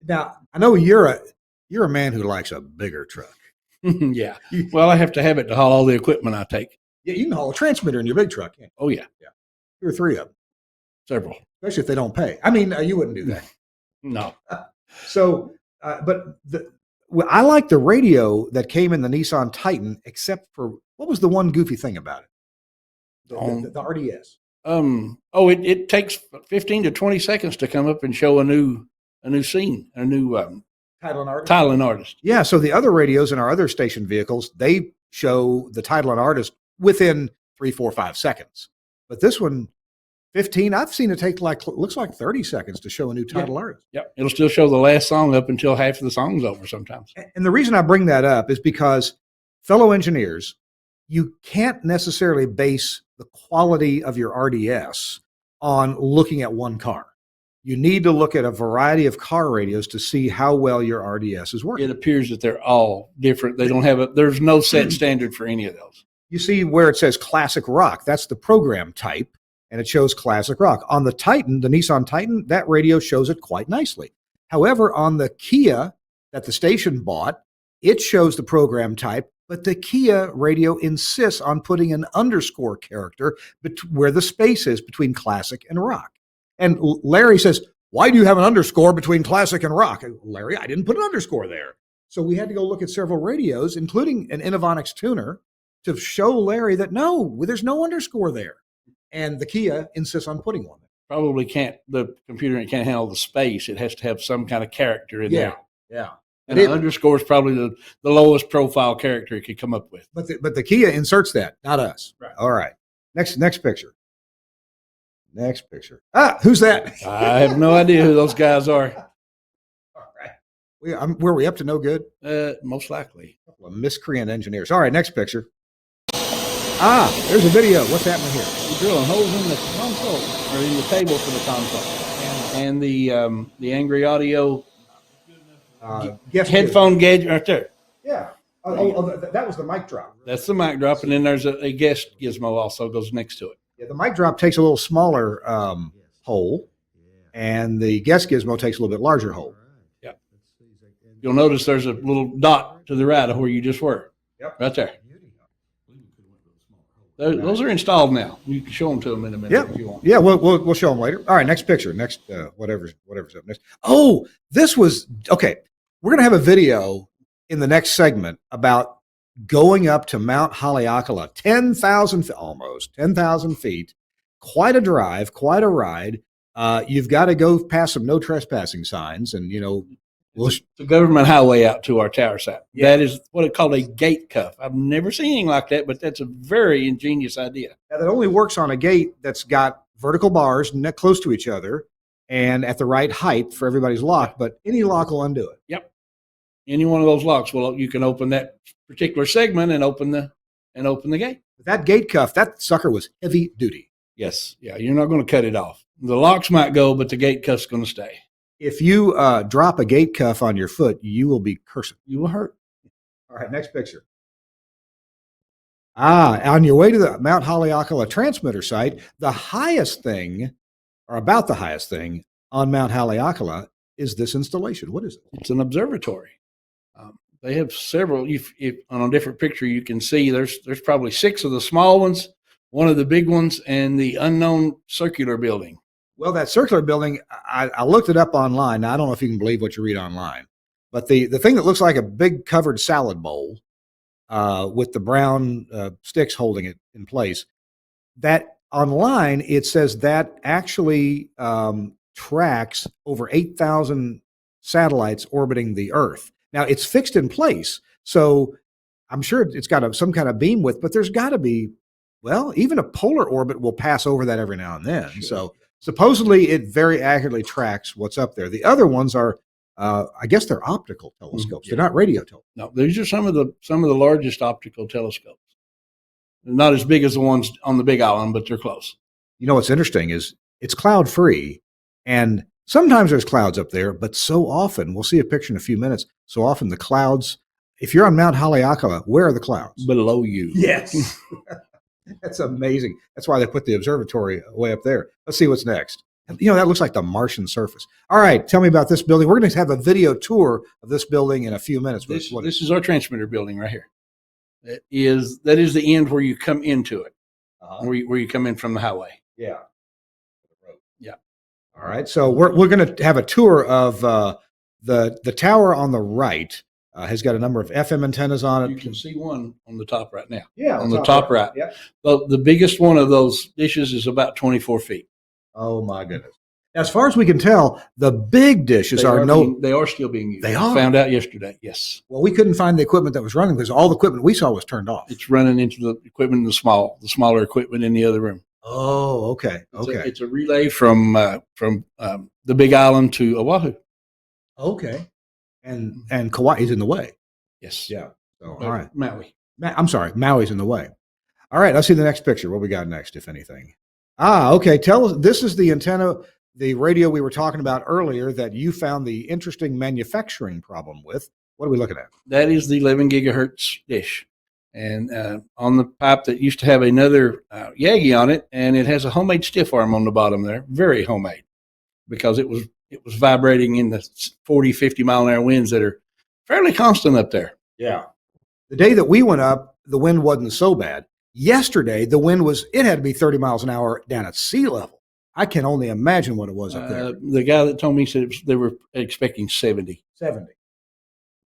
Now, I know you're a man who likes a bigger truck. Yeah. Well, I have to have it to haul all the equipment I take. Yeah, you can haul a transmitter in your big truck. Can't you? Oh, yeah. 2 or 3 of them. Several. Especially if they don't pay. I mean, you wouldn't do that. No. So, but I like the radio that came in the Nissan Titan, except for, what was the one goofy thing about it? The RDS. It takes 15 to 20 seconds to come up and show a new scene, a new title and artist. Yeah, so the other radios in our other station vehicles, they show the title and artist within 3, 4, 5 seconds. But this one, 15, I've seen it take looks like 30 seconds to show a new title artist. Yep. It'll still show the last song up until half of the song's over sometimes. And the reason I bring that up is because, fellow engineers, you can't necessarily base the quality of your RDS on looking at one car. You need to look at a variety of car radios to see how well your RDS is working. It appears that they're all different. They don't have there's no set standard for any of those. You see where it says classic rock, that's the program type, and it shows classic rock. On the Titan, the Nissan Titan, that radio shows it quite nicely. However, on the Kia that the station bought, it shows the program type, but the Kia radio insists on putting an underscore character where the space is between classic and rock. And Larry says, why do you have an underscore between classic and rock? Larry, I didn't put an underscore there. So we had to go look at several radios, including an Innovonics tuner, to show Larry that no, there's no underscore there. And the Kia insists on putting one there. Probably the computer can't handle the space. It has to have some kind of character in there. Yeah. And an underscore is probably the lowest profile character it could come up with. But the Kia inserts that, not us. Right. All right. Next picture. Next picture. Who's that? I have no idea who those guys are. All right. Were we up to no good? Most likely. A couple of miscreant engineers. All right, next picture. There's a video. What's happening here? We're drilling holes in the console, or in the table for the console. And the Angry Audio headphone gadget right there. Yeah. That was the mic drop. That's the mic drop, and then there's a guest gizmo also goes next to it. Yeah, the mic drop takes a little smaller hole, and the guest gizmo takes a little bit larger hole. Yeah. You'll notice there's a little dot to the right of where you just were. Yep. Right there. Those are installed now. You can show them to them in a minute if you want. Yeah, we'll show them later. All right, next picture. Next, whatever's up next. Oh, this was okay. We're gonna have a video in the next segment about going up to Mount Haleakala, 10,000 almost 10,000 feet. Quite a drive, quite a ride. You've got to go past some no trespassing signs, and it's a government highway out to our tower site. Yeah. That is what it called a gate cuff. I've never seen anything like that, but that's a very ingenious idea. Now, that only works on a gate that's got vertical bars close to each other and at the right height for everybody's lock, but any lock will undo it. Yep. Any one of those locks, you can open that particular segment and open the gate. That gate cuff, that sucker was heavy duty. Yes. Yeah. You're not going to cut it off. The locks might go, but the gate cuff's going to stay. If you drop a gate cuff on your foot, you will be cursing. You will hurt. All right, next picture. On your way to the Mount Haleakala transmitter site, the highest thing, or about the highest thing on Mount Haleakala is this installation. What is it? It's an observatory. They have several. If on a different picture, you can see there's probably 6 of the small ones, one of the big ones, and the unknown circular building. Well, that circular building, I looked it up online. Now, I don't know if you can believe what you read online, but the thing that looks like a big covered salad bowl with the brown sticks holding it in place, that online, it says that actually tracks over 8,000 satellites orbiting the Earth. Now, it's fixed in place, so I'm sure it's got some kind of beam width, but there's got to be, well, even a polar orbit will pass over that every now and then. Sure. So supposedly it very accurately tracks what's up there. The other ones are, I guess they're optical telescopes. Yeah. They're not radio telescopes. No, these are some of the largest optical telescopes. Not as big as the ones on the Big Island, but they're close. You know what's interesting is it's cloud free, and sometimes there's clouds up there, but so often, we'll see a picture in a few minutes, so often the clouds, if you're on Mount Haleakala, where are the clouds? Below you. Yes. That's amazing. That's why they put the observatory way up there. Let's see what's next. You know, that looks like the Martian surface. All right, tell me about this building. We're going to have a video tour of this building in a few minutes. This is our transmitter building right here. That is the end where you come into it, where you come in from the highway. Yeah. Yeah. All right. So we're going to have a tour of the tower on the right. Has got a number of FM antennas on it. You can see one on the top right now. Yeah, on the top right. Yeah. Well, the biggest one of those dishes is about 24 feet. Oh my goodness! As far as we can tell, the big dishes They are still being used. They are? Found out yesterday. Yes. Well, we couldn't find the equipment that was running because all the equipment we saw was turned off. It's running into the equipment in the smaller equipment in the other room. Oh, okay. Okay. It's a relay from the Big Island to Oahu. Okay. And Kauai's in the way. Yes. Yeah. So, all right. Maui. I'm sorry. Maui's in the way. All right. Let's see the next picture. What we got next, if anything? Okay. Tell us. This is the antenna, the radio we were talking about earlier that you found the interesting manufacturing problem with. What are we looking at? That is the 11 gigahertz dish. And on the pipe that used to have another Yagi on it, and it has a homemade stiff arm on the bottom there. Very homemade, because it was vibrating in the 40, 50 mile an hour winds that are fairly constant up there. Yeah. The day that we went up, the wind wasn't so bad. Yesterday, the wind it had to be 30 miles an hour down at sea level. I can only imagine what it was up there. The guy that told me said they were expecting 70. 70.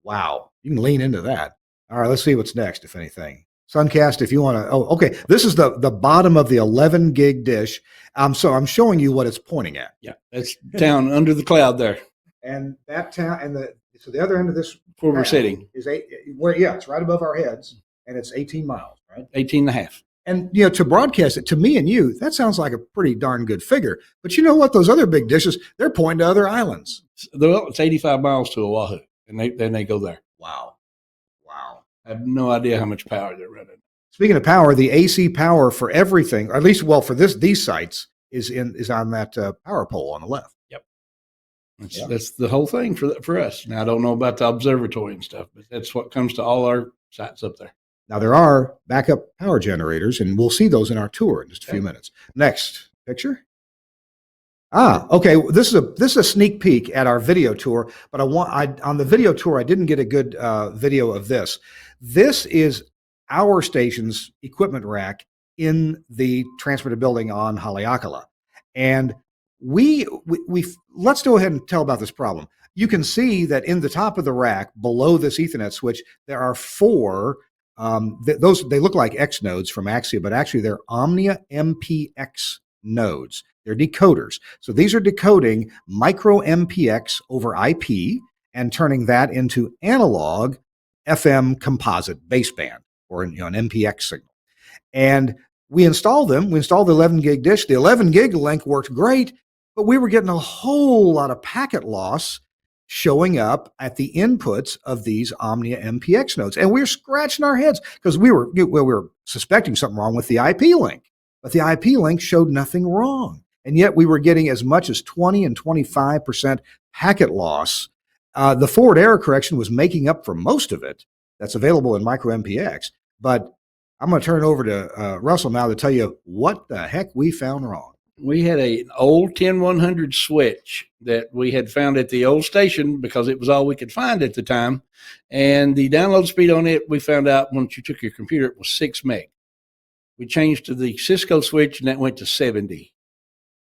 Wow. You can lean into that. All right, let's see what's next, if anything. Suncast, if you want to. Oh, okay. This is the bottom of the 11 gig dish. So I'm showing you what it's pointing at. Yeah, that's down under the cloud there. And that town, so the other end of this where we're sitting is it's right above our heads, and it's 18 miles, right? 18 and a half. And to broadcast it to me and you, that sounds like a pretty darn good figure. But you know what? Those other big dishes, they're pointing to other islands. Well, it's 85 miles to Oahu, and then they go there. Wow. I have no idea how much power they're running. Speaking of power, the AC power for everything, or at least, well, for these sites, is on that power pole on the left. Yep. That's the whole thing for us. Now, I don't know about the observatory and stuff, but that's what comes to all our sites up there. Now, there are backup power generators, and we'll see those in our tour in just a few minutes. Next picture. Okay. This is a sneak peek at our video tour, but on the video tour, I didn't get a good video of this. This is our station's equipment rack in the transmitter building on Haleakala. And we let's go ahead and tell about this problem. You can see that in the top of the rack below this Ethernet switch, there are four, they look like X nodes from Axia, but actually they're Omnia MPX nodes. They're decoders. So these are decoding micro MPX over IP and turning that into analog FM composite baseband, or an MPX signal. And we installed them. We installed the 11 gig dish. The 11 gig link worked great, but we were getting a whole lot of packet loss showing up at the inputs of these Omnia MPX nodes. And we were scratching our heads because we were suspecting something wrong with the IP link. But the IP link showed nothing wrong. And yet we were getting as much as 20 and 25% packet loss. The forward error correction was making up for most of it. That's available in micro MPX. But I'm going to turn it over to Russell now to tell you what the heck we found wrong. We had an old 10100 switch that we had found at the old station because it was all we could find at the time. And the download speed on it, we found out once you took your computer, it was 6 meg. We changed to the Cisco switch, and that went to 70.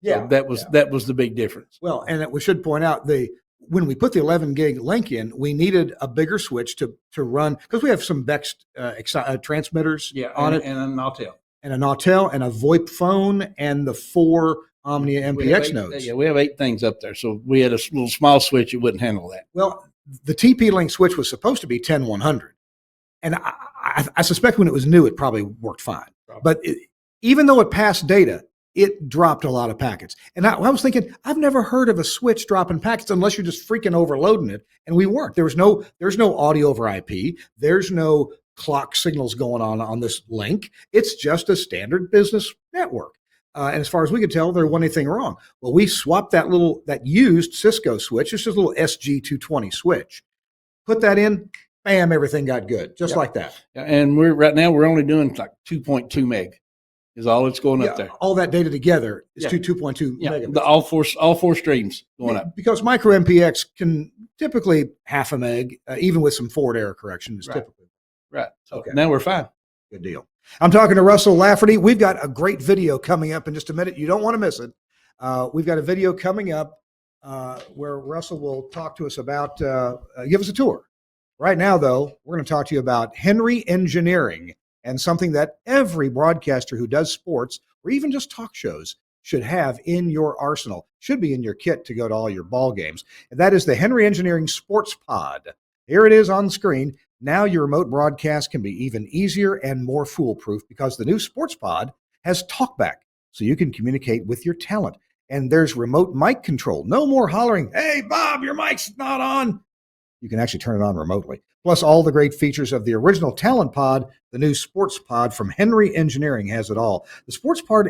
So that was the big difference. Well, and we should point out when we put the 11 gig link in, we needed a bigger switch to run because we have some Bex transmitters on it, and an Nautel. And a Nautel and a VoIP phone and the 4 Omnia MPX nodes. Yeah, we have 8 things up there. So we had a little small switch. It wouldn't handle that. Well, the TP-Link switch was supposed to be 10100. And I suspect when it was new, it probably worked fine. But even though it passed data, it dropped a lot of packets. And I was thinking, I've never heard of a switch dropping packets unless you're just freaking overloading it. And we weren't. There's no audio over IP. There's no clock signals going on this link. It's just a standard business network. And as far as we could tell, there wasn't anything wrong. Well, we swapped that used Cisco switch. It's just a little SG220 switch. Put that in, bam, everything got good, just like that. And right now we're only doing like 2.2 meg. Is all it's going up there. All that data together is 2.2 megabits. All four streams going up. Because micro MPX can typically half a meg, even with some forward error correction is typically. Right. So now we're fine. Good deal. I'm talking to Russell Laferty. We've got a great video coming up in just a minute. You don't want to miss it. We've got a video coming up where Russell will talk to us about, give us a tour. Right now, though, we're going to talk to you about Henry Engineering, and something that every broadcaster who does sports or even just talk shows should have in your arsenal, should be in your kit to go to all your ball games. And that is the Henry Engineering Sports Pod. Here it is on screen. Now your remote broadcast can be even easier and more foolproof because the new Sports Pod has TalkBack, so you can communicate with your talent. And there's remote mic control. No more hollering, "Hey, Bob, your mic's not on." You can actually turn it on remotely. Plus, all the great features of the original Talent Pod, the new Sports Pod from Henry Engineering has it all. The Sports Pod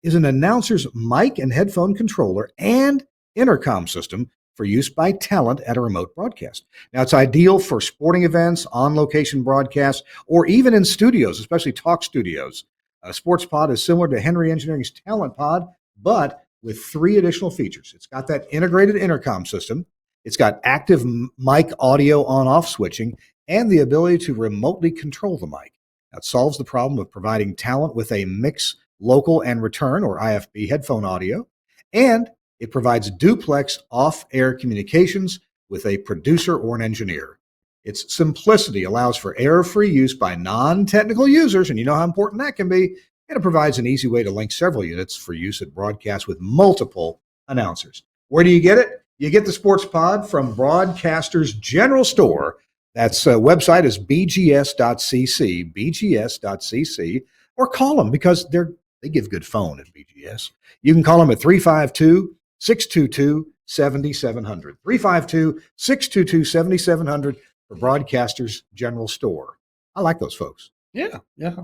is an announcer's mic and headphone controller and intercom system for use by talent at a remote broadcast. Now, it's ideal for sporting events, on-location broadcasts, or even in studios, especially talk studios. Sports Pod is similar to Henry Engineering's Talent Pod, but with 3 additional features. It's got that integrated intercom system. It's got active mic audio on-off switching and the ability to remotely control the mic. That solves the problem of providing talent with a mix, local, and return, or IFB, headphone audio. And it provides duplex off-air communications with a producer or an engineer. Its simplicity allows for error-free use by non-technical users, and you know how important that can be. And it provides an easy way to link several units for use at broadcasts with multiple announcers. Where do you get it? You get the Sports Pod from Broadcasters General Store. That's website is bgs.cc, bgs.cc, or call them because they give good phone at BGS. You can call them at 352-622-7700. 352-622-7700 for Broadcasters General Store. I like those folks. Yeah,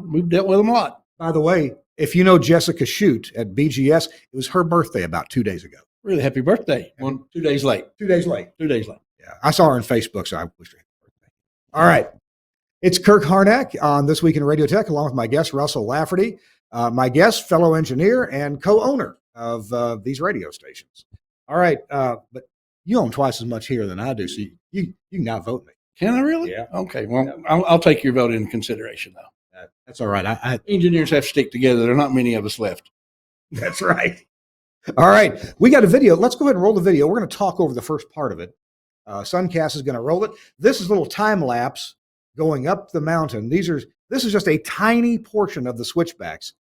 we've dealt with them a lot. By the way, if you know Jessica Shute at BGS, it was her birthday about 2 days ago. Really happy birthday. 2 days late. 2 days late. 2 days late. Yeah, I saw her on Facebook, so I wished her happy birthday. All right. It's Kirk Harnack on This Week in Radio Tech, along with my guest, Russell Laferty, my guest, fellow engineer, and co-owner of these radio stations. All right. But you own twice as much here than I do, so you can outvote me. Can I really? Yeah. Okay. Well, I'll take your vote into consideration, though. That's all right. Engineers have to stick together. There are not many of us left. That's right. All right. We got a video. Let's go ahead and roll the video. We're going to talk over the first part of it. Suncast is going to roll it. This is a little time lapse going up the mountain. This is just a tiny portion of the switchbacks.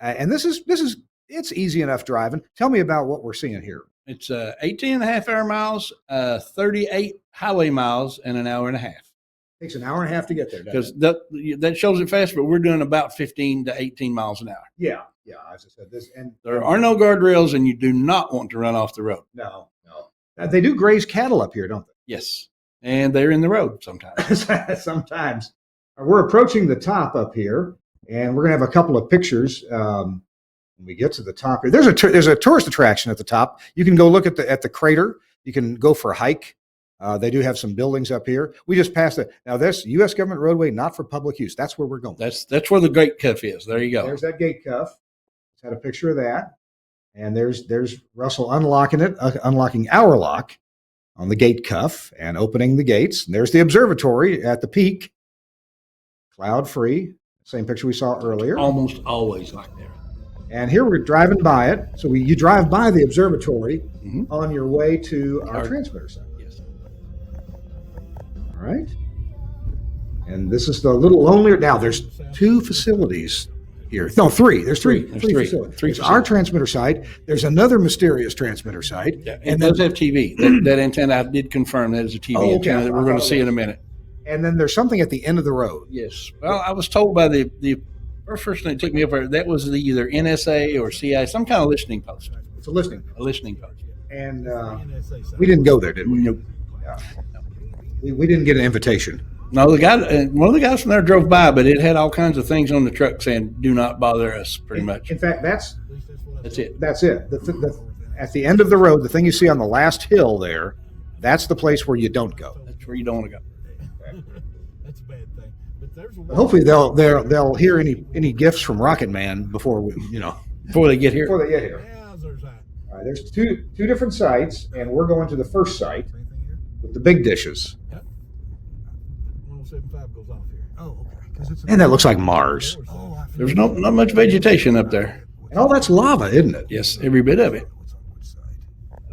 And it's easy enough driving. Tell me about what we're seeing here. It's 18 and a half air miles, 38 highway miles, and an hour and a half. Takes an hour and a half to get there. Because that shows it fast, but we're doing about 15 to 18 miles an hour. Yeah. As I said, there are no guardrails, and you do not want to run off the road. No. They do graze cattle up here, don't they? Yes, and they're in the road sometimes. Sometimes. We're approaching the top up here, and we're going to have a couple of pictures when we get to the top here. There's a tourist attraction at the top. You can go look at the crater. You can go for a hike. They do have some buildings up here. We just passed it. Now, this U.S. government roadway, not for public use. That's where we're going. That's where the gate cuff is. There you go. There's that gate cuff. Let's have a picture of that. And there's Russell unlocking it, unlocking our lock on the gate cuff and opening the gates. And there's the observatory at the peak. Cloud free. Same picture we saw earlier. Almost always like that. And here we're driving by it. So you drive by the observatory on your way to our transmitter site. Yes. All right. And this is the little lonelier. Now, there's 2 facilities here. No, 3. There's three facilities. There's our transmitter site. There's another mysterious transmitter site. Yeah, and those have TV. That antenna, I did confirm that is a TV antenna that we're going to see in a minute. And then there's something at the end of the road. Yes. Well, I was told by the first person that took me up there, that was either NSA or CIA, some kind of listening post. It's a listening. A listening post. And we didn't go there, did we? Nope. We didn't get an invitation. No, one of the guys from there drove by, but it had all kinds of things on the truck saying, "Do not bother us." Pretty much. In fact, that's it. That's it. At the end of the road, the thing you see on the last hill there, that's the place where you don't go. That's where you don't want to go. That's a bad thing. But hopefully they'll hear any gifts from Rocket Man before before they get here. All right, there's two different sites, and we're going to the first site with the big dishes. 1075 goes off here. Oh, okay. And that looks like Mars. There's not much vegetation up there. And all that's lava, isn't it? Yes, every bit of it.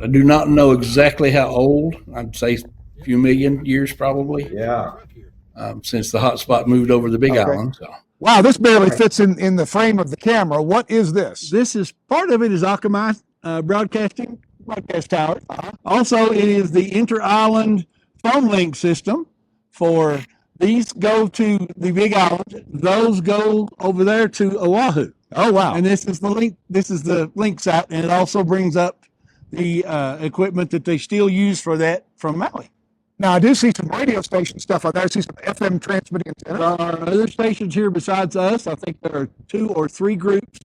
I do not know exactly how old. I'd say a few million years probably. Yeah. Since the hot spot moved over the Big Island. So. Wow, this barely fits in the frame of the camera. What is this? This is part of it is Akamai Broadcasting broadcast tower. Also, it is the inter-island phone link system. For these go to the Big Island, those go over there to Oahu. Oh, wow. And this is the link. This is the link site, and it also brings up the equipment that they still use for that from Maui. Now, I do see some radio station stuff on there. I see some FM transmitting antennas. There are other stations here besides us. I think there are 2 or 3 groups.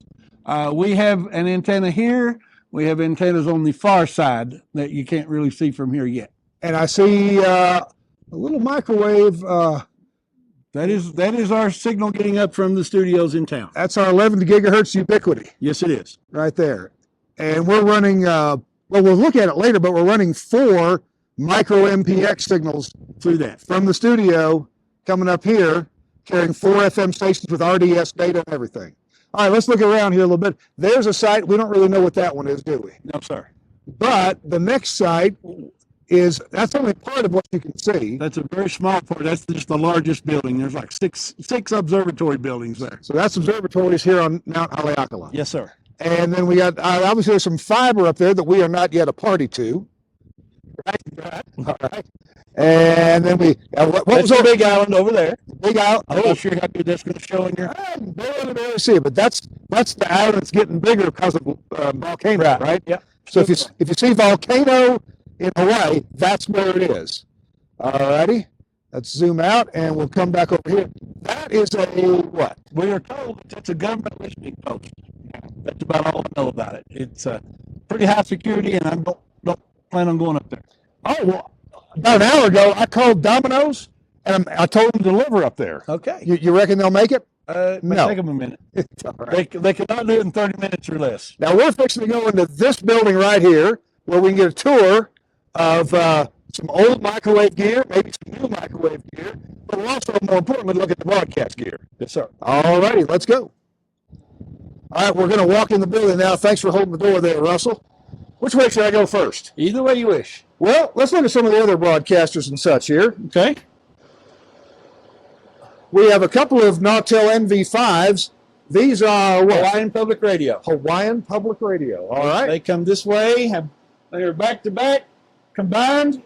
We have an antenna here. We have antennas on the far side that you can't really see from here yet. And I see a little microwave. That is our signal getting up from the studios in town. That's our 11 gigahertz ubiquity. Yes, it is. Right there. And we're running, well, we'll look at it later, but we're running 4 micro MPX signals Through that. from the studio coming up here, carrying 4 FM stations with RDS data and everything. All right, let's look around here a little bit. There's a site. We don't really know what that one is, do we? No, sir. But the next site that's only part of what you can see. That's a very small part. That's just the largest building. There's like six observatory buildings there. So that's observatories here on Mount Haleakala. Yes, sir. And then we got, obviously there's some fiber up there that we are not yet a party to. Right. All right. And then what was the our Big Island over there? Big Island? I'm not sure how good that's going to show in your. I barely see it, but that's the island that's getting bigger because of volcano, right? Yep. So if you see volcano in Hawaii, that's where it is. All righty. Let's zoom out and we'll come back over here. That is a what? We are told that it's a government listening post. That's about all I know about it. It's pretty high security, and I don't plan on going up there. Oh, well, about an hour ago, I called Domino's and I told them to deliver up there. Okay. You reckon they'll make it? It may No. take them a minute. All right. They cannot do it in 30 minutes or less. Now we're fixing to go into this building right here where we can get a tour of some old microwave gear, maybe some new microwave gear, but we'll also, more importantly, look at the broadcast gear. Yes, sir. All righty, let's go. All right, we're going to walk in the building now. Thanks for holding the door there, Russell. Which way should I go first? Either way you wish. Well, let's look at some of the other broadcasters and such here. Okay. We have a couple of Nautel NV5s. These are what? Hawaiian Public Radio. Hawaiian Public Radio. All right. They come this way. They're back to back, combined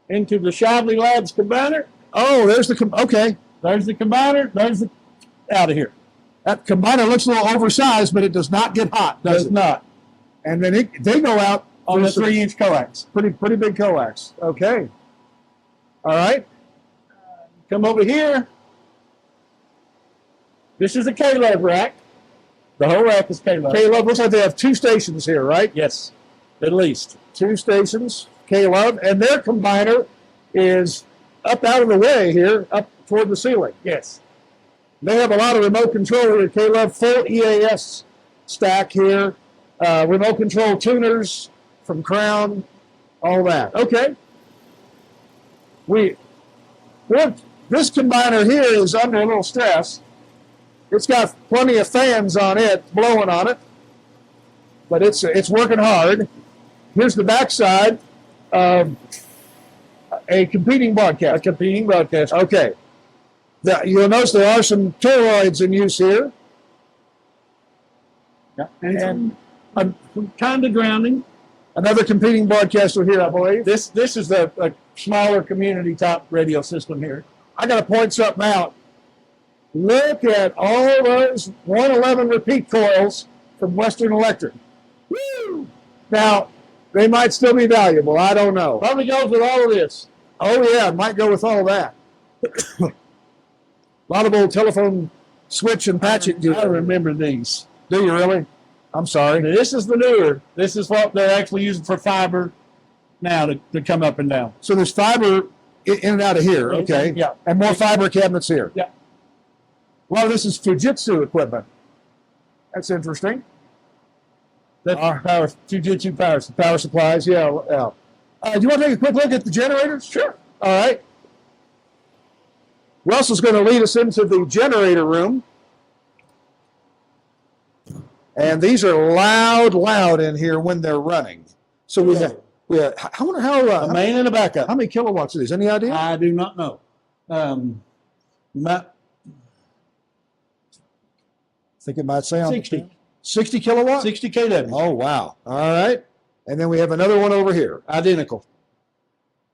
into the Shively Labs combiner. Oh, there's okay. There's the combiner. There's the out of here. That combiner looks a little oversized, but it does not get hot, does Does it? not And then they go out on the some 3-inch coax. pretty big coax. Okay. All right. Come over here. This is a K-Love rack. The whole rack is K-Love. K-Love, looks like they have 2 stations here, right? Yes, at least. 2 stations, K-Love, and their combiner is up out of the way here, up toward the ceiling. Yes. They have a lot of remote control here. K-Love, full EAS stack here, remote control tuners from Crown, all that. Okay. We're This combiner here is under a little stress. It's got plenty of fans on it, blowing on it, but it's working hard. Here's the backside of a competing broadcast. Okay. You'll notice there are some toroids in use here. Yeah. And some kind of grounding. Another competing broadcaster here, I believe. This is a smaller community type radio system here. I got to point something out. Look at all those 111 repeat coils from Western Electric. Woo! Now, they might still be valuable. I don't know. Probably goes with all of this. Oh, yeah, it might go with all of that. A lot of old telephone switch and patching. I remember these. Do you really? I'm sorry. This is the newer. This is what they're actually using for fiber now to come up and down. So there's fiber in and out of here, okay? Yeah. And more fiber cabinets here. Yeah. Well, this is Fujitsu equipment. That's interesting. That's Fujitsu Power supplies, yeah. Do you want to take a quick look at the generators? Sure. All right. Russell's going to lead us into the generator room. And these are loud in here when they're running. So we have I wonder how a main and a backup. How many kilowatts are these? Any idea? I do not know. I think it might say on 60. 60 kilowatts? 60 kW. Oh, wow. All right. And then we have another one over here. Identical.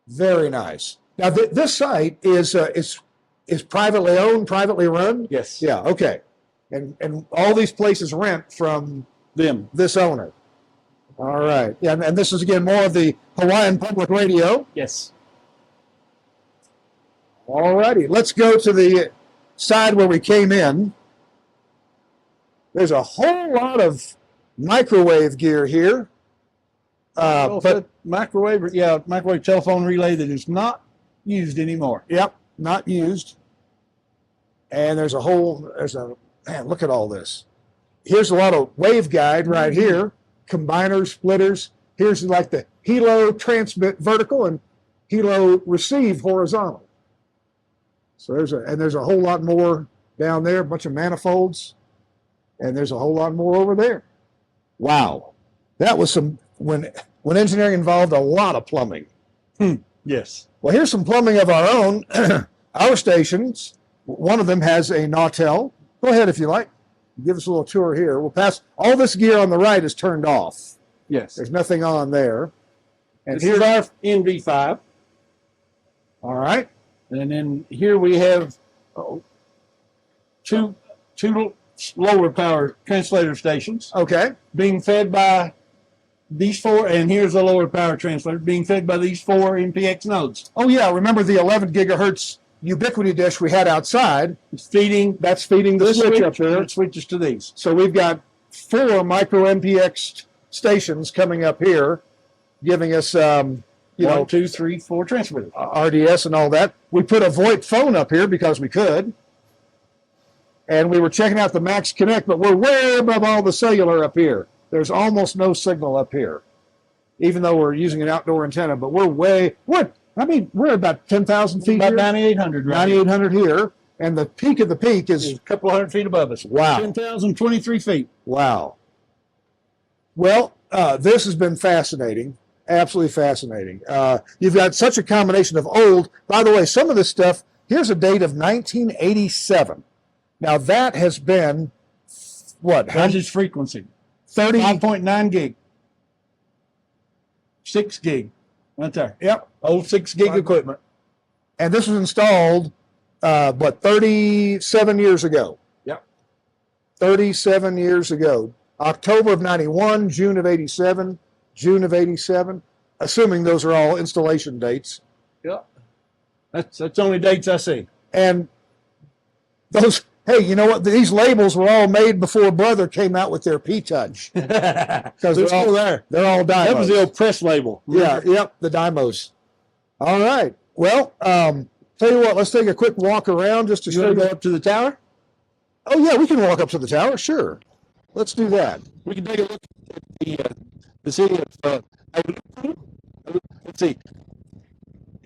Very nice. Now, this site is privately owned, privately run? Yes. Yeah, okay. And all these places rent from Them. this owner. All right. Yeah, and this is, again, more of the Hawaiian Public Radio. Yes. All righty. Let's go to the side where we came in. There's a whole lot of microwave gear here. But microwave telephone relay that is not used anymore. Yep, not used. And there's man, look at all this. Here's a lot of waveguide right here, combiners, splitters. Here's like the helo transmit vertical and helo receive horizontal. So there's a whole lot more down there, a bunch of manifolds. And there's a whole lot more over there. Wow. That was when engineering involved a lot of plumbing. Yes. Well, here's some plumbing of our own. Our stations, one of them has a Nautel. Go ahead if you like. Give us a little tour here. We'll pass. All this gear on the right is turned off. Yes. There's nothing on there. And here's our NV5. All right. And then here we have two lower power translator stations. Okay. Being fed by these four, and here's a lower power translator being fed by these four MPX nodes. Oh, yeah. Remember the 11 gigahertz ubiquity dish we had outside? It's feeding. That's feeding the switch up there. It switches to these. So we've got 4 micro MPX stations coming up here, giving us, 1, 2, 3, 4 transmitters. RDS and all that. We put a VoIP phone up here because we could. And we were checking out the Max Connect, but we're way above all the cellular up here. There's almost no signal up here, even though we're using an outdoor antenna. But we're about 10,000 feet About here. 9,800 right 9,800 here. And the peak of the peak is a couple of hundred feet above us. Wow. 10,023 feet. Wow. Well, this has been fascinating. Absolutely fascinating. You've got such a combination of old. By the way, some of this stuff, here's a date of 1987. Now, that has been, what? There's its frequency. 5.9 gig. 6 gig. Right there. Yep. Old 6 gig equipment. And this was installed, 37 years ago. Yep. 37 years ago. October of 91, June of 87, June of 87, assuming those are all installation dates. Yep. That's only dates I see. And those, hey, you know what? These labels were all made before Brother came out with their P-Touch. Because they're all there. They're all Dymos. That was the old press label. Yeah, yep, the Dymos. All right. Well, tell you what, let's take a quick walk around just to You show want to you. go up to the tower? Oh, yeah, we can walk up to the tower. Sure. Let's do that. We can take a look at the city of let's see.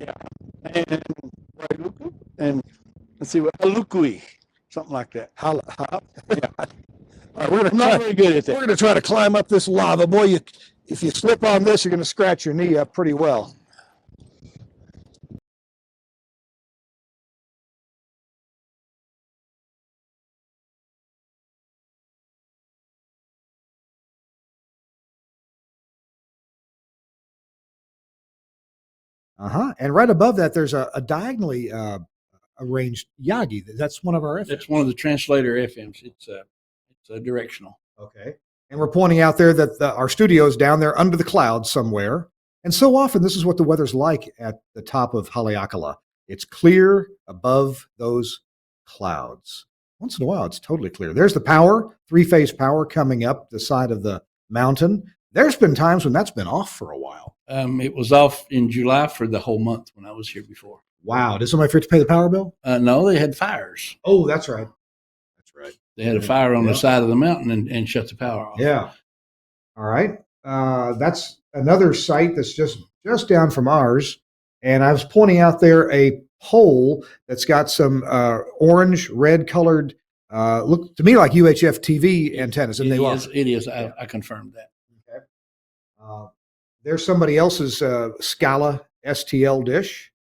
Yeah. And and let's see what Halukui, something like that. All right, I'm not very good at we're that. going to try to climb up this lava. Boy, if you slip on this, you're going to scratch your knee up pretty well. And right above that, there's a diagonally arranged Yagi. That's one of our FMs. That's one of the translator FMs. It's a directional. Okay. And we're pointing out there that our studio is down there under the clouds somewhere. And so often, this is what the weather's like at the top of Haleakala. It's clear above those clouds. Once in a while, it's totally clear. There's the power, 3-phase power coming up the side of the mountain. There's been times when that's been off for a while. It was off in July for the whole month when I was here before. Wow. Did somebody forget to pay the power bill? No, they had fires. Oh, that's right. That's right. They had a fire on the side of the mountain and shut the power off. Yeah. All right. That's another site that's just down from ours. And I was pointing out there a pole that's got some orange, red colored, look to me like UHF TV antennas. And It is. I confirmed that. Okay. There's somebody else's Scala STL dish.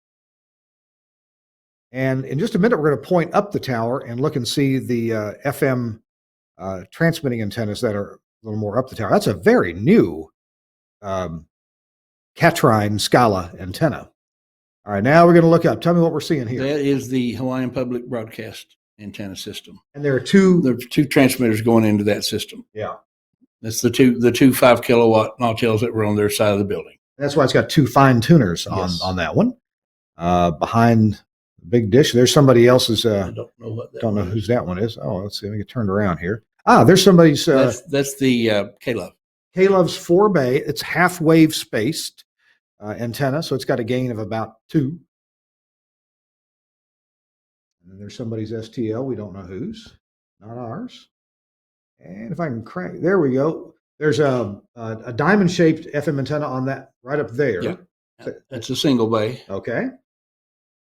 And in just a minute, we're going to point up the tower and look and see the FM transmitting antennas that are a little more up the tower. That's a very new Catrine Scala antenna. All right, now we're going to look up. Tell me what we're seeing here. That is the Hawaiian Public Broadcast antenna system. And there are two transmitters going into that system. Yeah. That's the two 5 kilowatt nautilus that were on their side of the building. That's why it's got two fine tuners on that one. Behind the big dish, there's somebody else's. I don't know what that. Don't know whose that one is. Oh, let's see. Let me get turned around here. There's somebody's. That's the K-Love. K-Love's 4-bay. It's half wave spaced antenna, so it's got a gain of about 2. And then there's somebody's STL. We don't know whose. Not ours. And if I can crank, there we go. There's a diamond-shaped FM antenna on that right up there. Yeah, that's a single bay. Okay.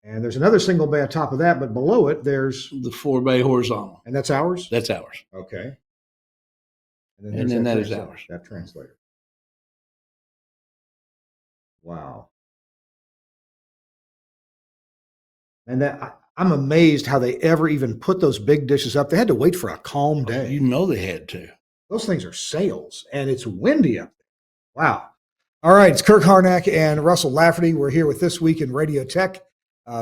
And there's another single bay on top of that, but below it, there's the 4-bay horizontal. And that's ours? That's ours. Okay. And then that is ours. That translator. Wow. And that I'm amazed how they ever even put those big dishes up. They had to wait for a calm day. You know they had to. Those things are sails, and it's windy up there. Wow. All right, it's Kirk Harnack and Russell Laferty. We're here with This Week in Radio Tech.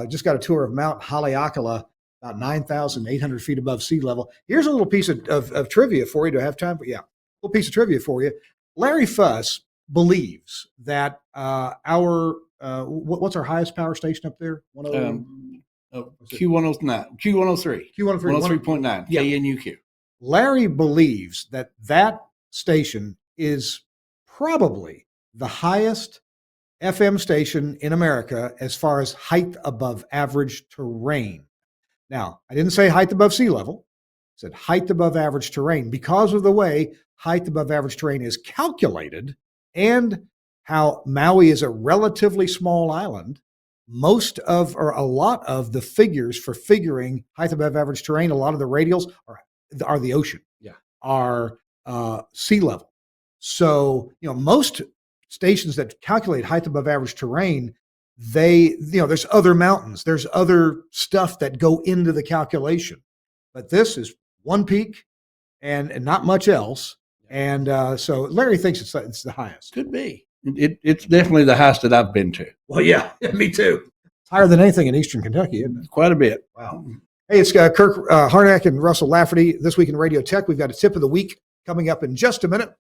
Just got a tour of Mount Haleakala, about 9,800 feet above sea level. Here's a little piece of trivia for you. Do I have time for you? Yeah, a little piece of trivia for you. Larry Fuss believes that what's our highest power station up there? Q109, Q103, Q103.9, yeah. KNUQ. Larry believes that station is probably the highest FM station in America as far as height above average terrain. Now, I didn't say height above sea level. I said height above average terrain because of the way height above average terrain is calculated and how Maui is a relatively small island. A lot of the figures for figuring height above average terrain, a lot of the radials are the ocean, are sea level. So, most stations that calculate height above average terrain, there's other mountains, there's other stuff that go into the calculation. But this is one peak and not much else. And so Larry thinks it's the highest. Could be. It's definitely the highest that I've been to. Well, yeah, me too. It's higher than anything in Eastern Kentucky, isn't it? Quite a bit. Wow. Hey, it's Kirk Harnack and Russell Laferty. This Week in Radio Tech. We've got a tip of the week coming up in just a minute.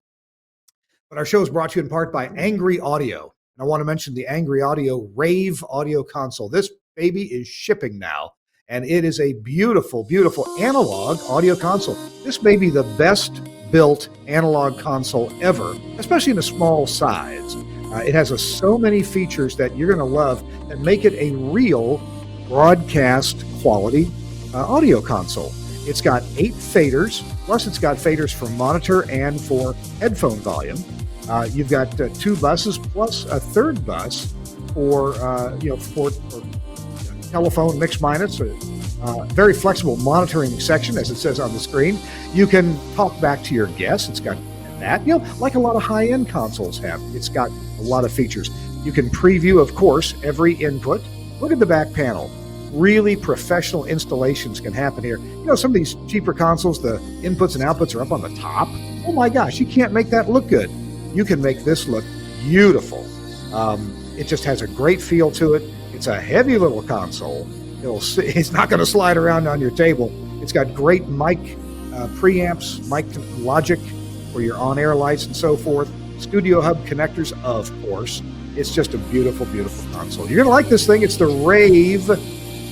But our show is brought to you in part by Angry Audio. And I want to mention the Angry Audio Rave audio console. This baby is shipping now. And it is a beautiful, beautiful analog audio console. This may be the best built analog console ever, especially in a small size. It has so many features that you're going to love that make it a real broadcast quality audio console. It's got 8 faders, plus it's got faders for monitor and for headphone volume. You've got 2 buses plus a third bus for telephone mix minus, very flexible monitoring section, as it says on the screen. You can talk back to your guests. It's got that, like a lot of high-end consoles have. It's got a lot of features. You can preview, of course, every input. Look at the back panel. Really professional installations can happen here. Some of these cheaper consoles, the inputs and outputs are up on the top. Oh my gosh, you can't make that look good. You can make this look beautiful. It just has a great feel to it. It's a heavy little console. It's not going to slide around on your table. It's got great mic preamps, mic logic for your on-air lights and so forth. Studio Hub connectors, of course. It's just a beautiful, beautiful console. You're going to like this thing. It's the Rave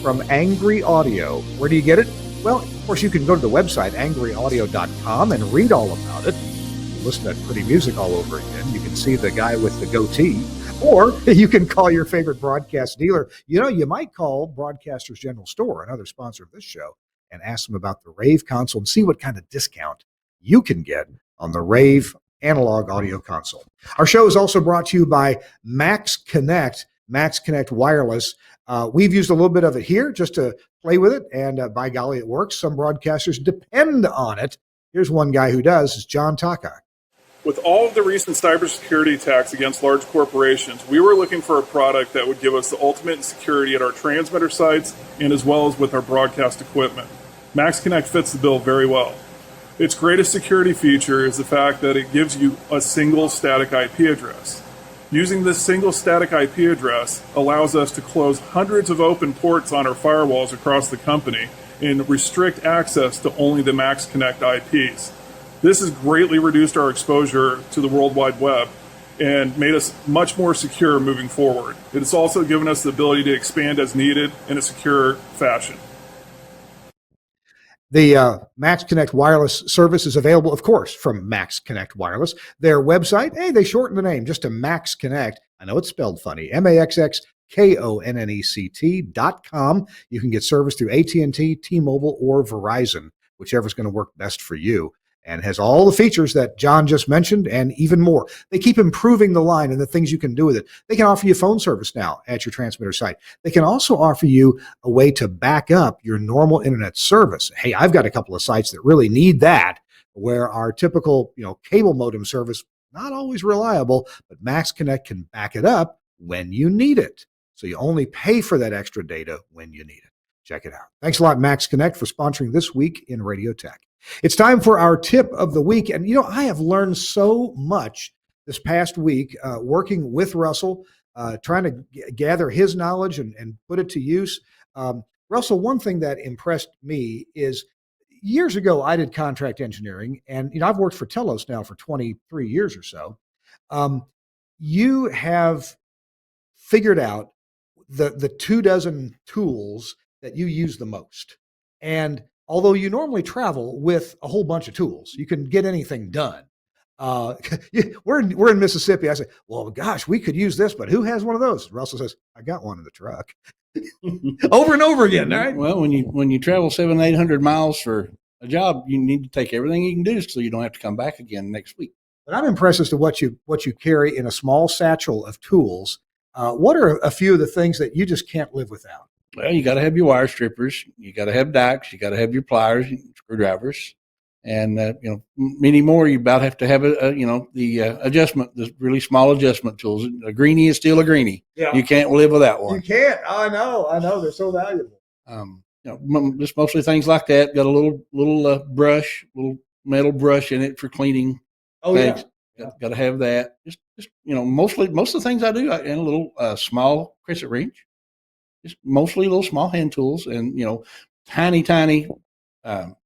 from Angry Audio. Where do you get it? Well, of course, you can go to the website, angryaudio.com, and read all about it. You listen to pretty music all over again. You can see the guy with the goatee. Or you can call your favorite broadcast dealer. You might call Broadcasters General Store, another sponsor of this show, and ask them about the Rave console and see what kind of discount you can get on the Rave analog audio console. Our show is also brought to you by Max Connect Wireless. We've used a little bit of it here just to play with it, and by golly, it works. Some broadcasters depend on it. Here's one guy who does, is John Taka. With all of the recent cybersecurity attacks against large corporations, we were looking for a product that would give us the ultimate security at our transmitter sites and as well as with our broadcast equipment. Max Connect fits the bill very well. Its greatest security feature is the fact that it gives you a single static IP address. Using this single static IP address allows us to close hundreds of open ports on our firewalls across the company and restrict access to only the Max Connect IPs. This has greatly reduced our exposure to the World Wide Web and made us much more secure moving forward. It has also given us the ability to expand as needed in a secure fashion. The Max Connect wireless service is available, of course, from Max Connect Wireless. Their website, they shortened the name just to Max Connect. I know it's spelled funny, MAXXKONNECT.com. You can get service through AT&T, T-Mobile, or Verizon, whichever's going to work best for you. And has all the features that John just mentioned and even more. They keep improving the line and the things you can do with it. They can offer you phone service now at your transmitter site. They can also offer you a way to back up your normal internet service. Hey, I've got a couple of sites that really need that, where our typical, cable modem service, not always reliable, but Max Connect can back it up when you need it. So you only pay for that extra data when you need it. Check it out. Thanks a lot, Max Connect, for sponsoring This Week in Radio Tech. It's time for our tip of the week. And, I have learned so much this past week working with Russell, trying to gather his knowledge and put it to use. Russell, one thing that impressed me is years ago, I did contract engineering, and I've worked for Telos now for 23 years or so. You have figured out the 24 tools that you use the most. And although you normally travel with a whole bunch of tools, you can get anything done. We're in Mississippi. I say, well, gosh, we could use this, but who has one of those? Russell says, I got one in the truck. Over and over again, right? Well, when you travel 700-800 miles for a job, you need to take everything you can do so you don't have to come back again next week. But I'm impressed as to what you carry in a small satchel of tools. What are a few of the things that you just can't live without? Well, you got to have your wire strippers, you got to have dikes, you got to have your pliers, screwdrivers, and many more. You about have to have the adjustment, the really small adjustment tools. A greenie is still a greenie. Yeah. You can't live without one. You can't. I know. They're so valuable. Just mostly things like that. Got a little brush, little metal brush in it for cleaning. Oh things. Yeah. Got to have that. Just most of the things I do, and a little small crescent wrench. Just mostly little small hand tools and, tiny needle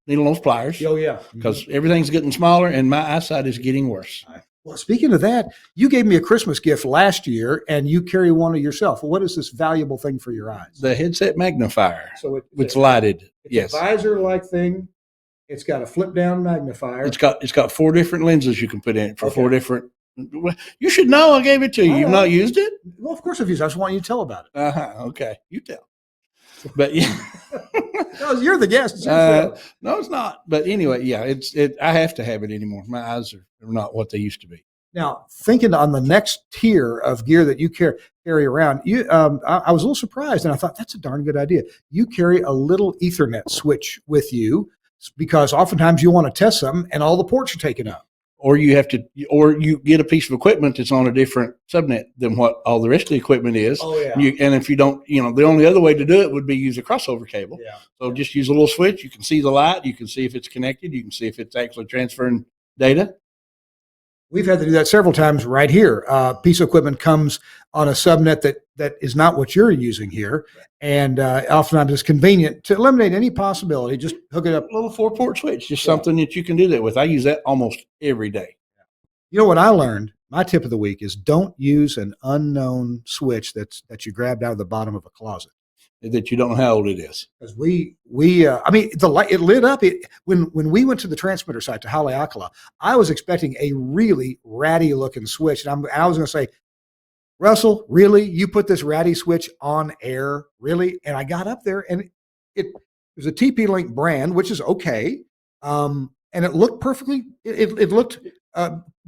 nose pliers. Oh, yeah. Because everything's getting smaller and my eyesight is getting worse. Well, speaking of that, you gave me a Christmas gift last year and you carry one of yourself. Well, what is this valuable thing for your eyes? The headset magnifier. So it's lighted. It's a visor-like thing. It's got a flip-down magnifier. It's got 4 different lenses you can put in it for 4 different. You should know. I gave it to you. You've not used it? Well, of course I've used it. I just want you to tell about it. Okay. You tell. But yeah. No, you're the guest. No, it's not. But anyway, yeah, I have to have it anymore. My eyes are not what they used to be. Now, thinking on the next tier of gear that you carry around, I was a little surprised, and I thought that's a darn good idea. You carry a little Ethernet switch with you because oftentimes you want to test something, and all the ports are taken up. Or you get a piece of equipment that's on a different subnet than what all the rest of the equipment is. Oh yeah. And if you don't, the only other way to do it would be use a crossover cable. Yeah. So just use a little switch. You can see the light. You can see if it's connected. You can see if it's actually transferring data. We've had to do that several times right here. Piece of equipment comes on a subnet that is not what you're using here. And oftentimes it's convenient to eliminate any possibility. Just hook it up. A little 4-port switch, just something that you can do that with. I use that almost every day. You know what I learned? My tip of the week is don't use an unknown switch that you grabbed out of the bottom of a closet. That you don't know how old it is. Because the light, it lit up. When we went to the transmitter site to Haleakala, I was expecting a really ratty looking switch. And I was going to say, Russell, really? You put this ratty switch on air? Really? And I got up there and it was a TP-Link brand, which is okay. And it looked perfectly, it looked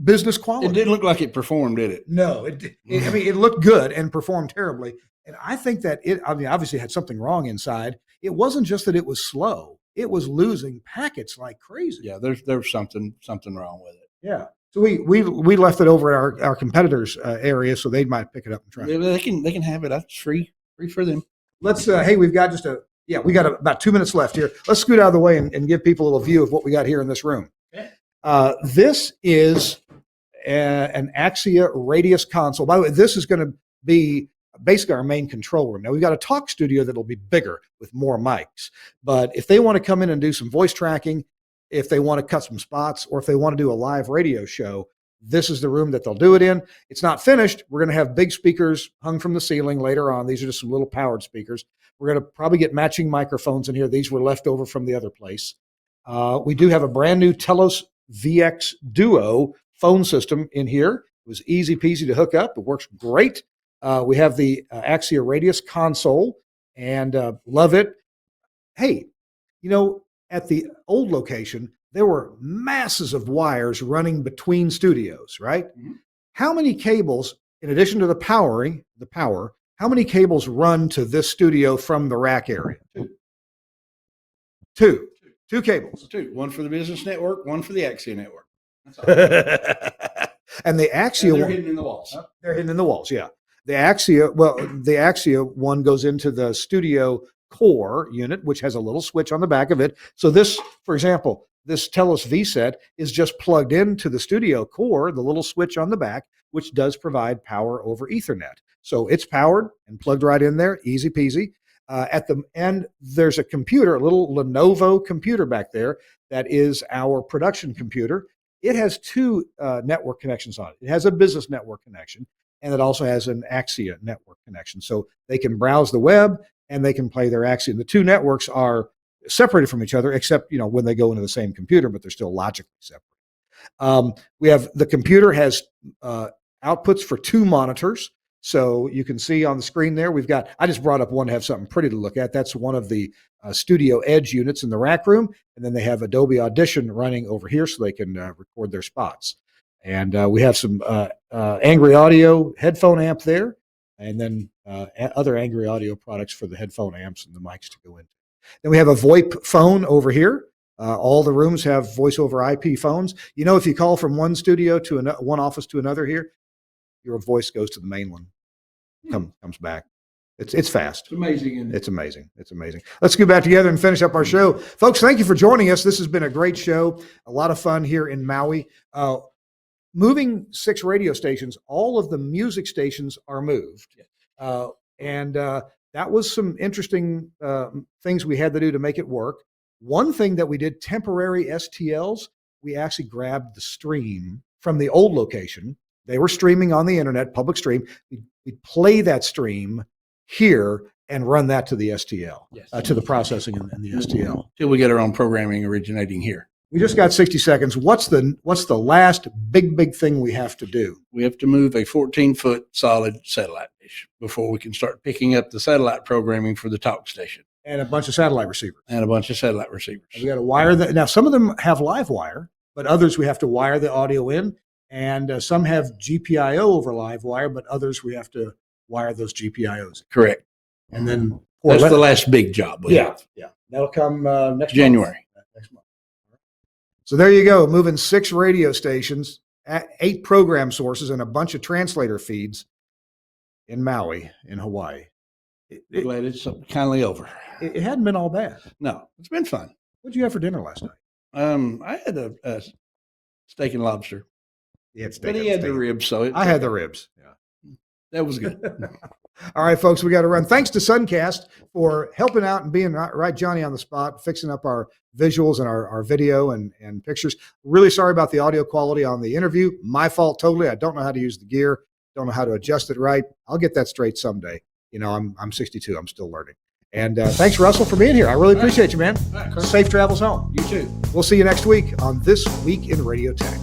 business quality. It didn't look like it performed, did it? No, it looked good and performed terribly. And I think that obviously had something wrong inside. It wasn't just that it was slow. It was losing packets like crazy. Yeah, there's something wrong with it. Yeah. So we left it over at our competitors' area so they might pick it up and try. Yeah, they can have it. That's free for them. Let's, hey, we've got we got about 2 minutes left here. Let's scoot out of the way and give people a little view of what we got here in this room. This is an Axia Radius console. By the way, this is going to be basically our main control room. Now we've got a talk studio that'll be bigger with more mics, but if they want to come in and do some voice tracking, if they want to cut some spots, or if they want to do a live radio show, this is the room that they'll do it in. It's not finished. We're going to have big speakers hung from the ceiling later on. These are just some little powered speakers. We're going to probably get matching microphones in here. These were left over from the other place. We do have a brand new Telos VX Duo phone system in here. It was easy peasy to hook up. It works great. We have the Axia Radius console and love it. Hey, at the old location, there were masses of wires running between studios, right? Mm-hmm. How many cables, in addition to the power, how many cables run to this studio from the rack area? Two cables. Two. One for the business network, one for the Axia network. That's all. And the Axia they're hidden in the walls. They're hidden in the walls, yeah. The Axia one goes into the StudioCore unit, which has a little switch on the back of it. So this, for example, this Telos VSET is just plugged into the StudioCore, the little switch on the back, which does provide power over Ethernet. So it's powered and plugged right in there, easy peasy. At the end, there's a computer, a little Lenovo computer back there that is our production computer. It has two network connections on it. It has a business network connection, and it also has an Axia network connection. So they can browse the web and they can play their Axia. The two networks are separated from each other, except when they go into the same computer, but they're still logically separate. We have the computer has outputs for two monitors. So you can see on the screen there, I just brought up one to have something pretty to look at. That's one of the Studio Edge units in the rack room. And then they have Adobe Audition running over here so they can record their spots. And we have some Angry Audio headphone amp there, and then other Angry Audio products for the headphone amps and the mics to go in. Then we have a VoIP phone over here. All the rooms have voice over IP phones. If you call from one studio to one office to another here, your voice goes to the main one. Comes back. It's fast. It's amazing. It's amazing. It's amazing. Let's go back together and finish up our show. Folks, thank you for joining us. This has been a great show. A lot of fun here in Maui. Moving 6 radio stations, all of the music stations are moved. And that was some interesting things we had to do to make it work. One thing that we did, temporary STLs, we actually grabbed the stream from the old location. They were streaming on the internet, public stream. We'd play that stream here and run that to the STL, to the processing in the STL. Till we get our own programming originating here. We just got 60 seconds. What's the last big thing we have to do? We have to move a 14-foot solid satellite dish before we can start picking up the satellite programming for the talk station. And a bunch of satellite receivers. We got to wire that. Now, some of them have live wire, but others we have to wire the audio in. and some have GPIO over live wire, but others we have to wire those GPIOs. Correct. And then That's the last big job. We have. yeah, that'll come next January. Next month. So there you go, moving 6 radio stations, 8 program sources, and a bunch of translator feeds in Maui, in Hawaii. Glad it's kindly over. It hadn't been all bad. No, it's been fun. What did you have for dinner last night? I had a steak and lobster, but he had the ribs, so I had the ribs. Yeah, that was good. All right, folks, we got to run. Thanks to Suncast for helping out and being right Johnny on the spot, fixing up our visuals and our video and pictures. Really sorry about the audio quality on the interview. My fault totally. I don't know how to use the gear. Don't know how to adjust it right. I'll get that straight someday. You know, I'm 62. I'm still learning. And thanks, Russell, for being here. I really appreciate you, man. All right, Safe travels home. You too. We'll see you next week on This Week in Radio Tech.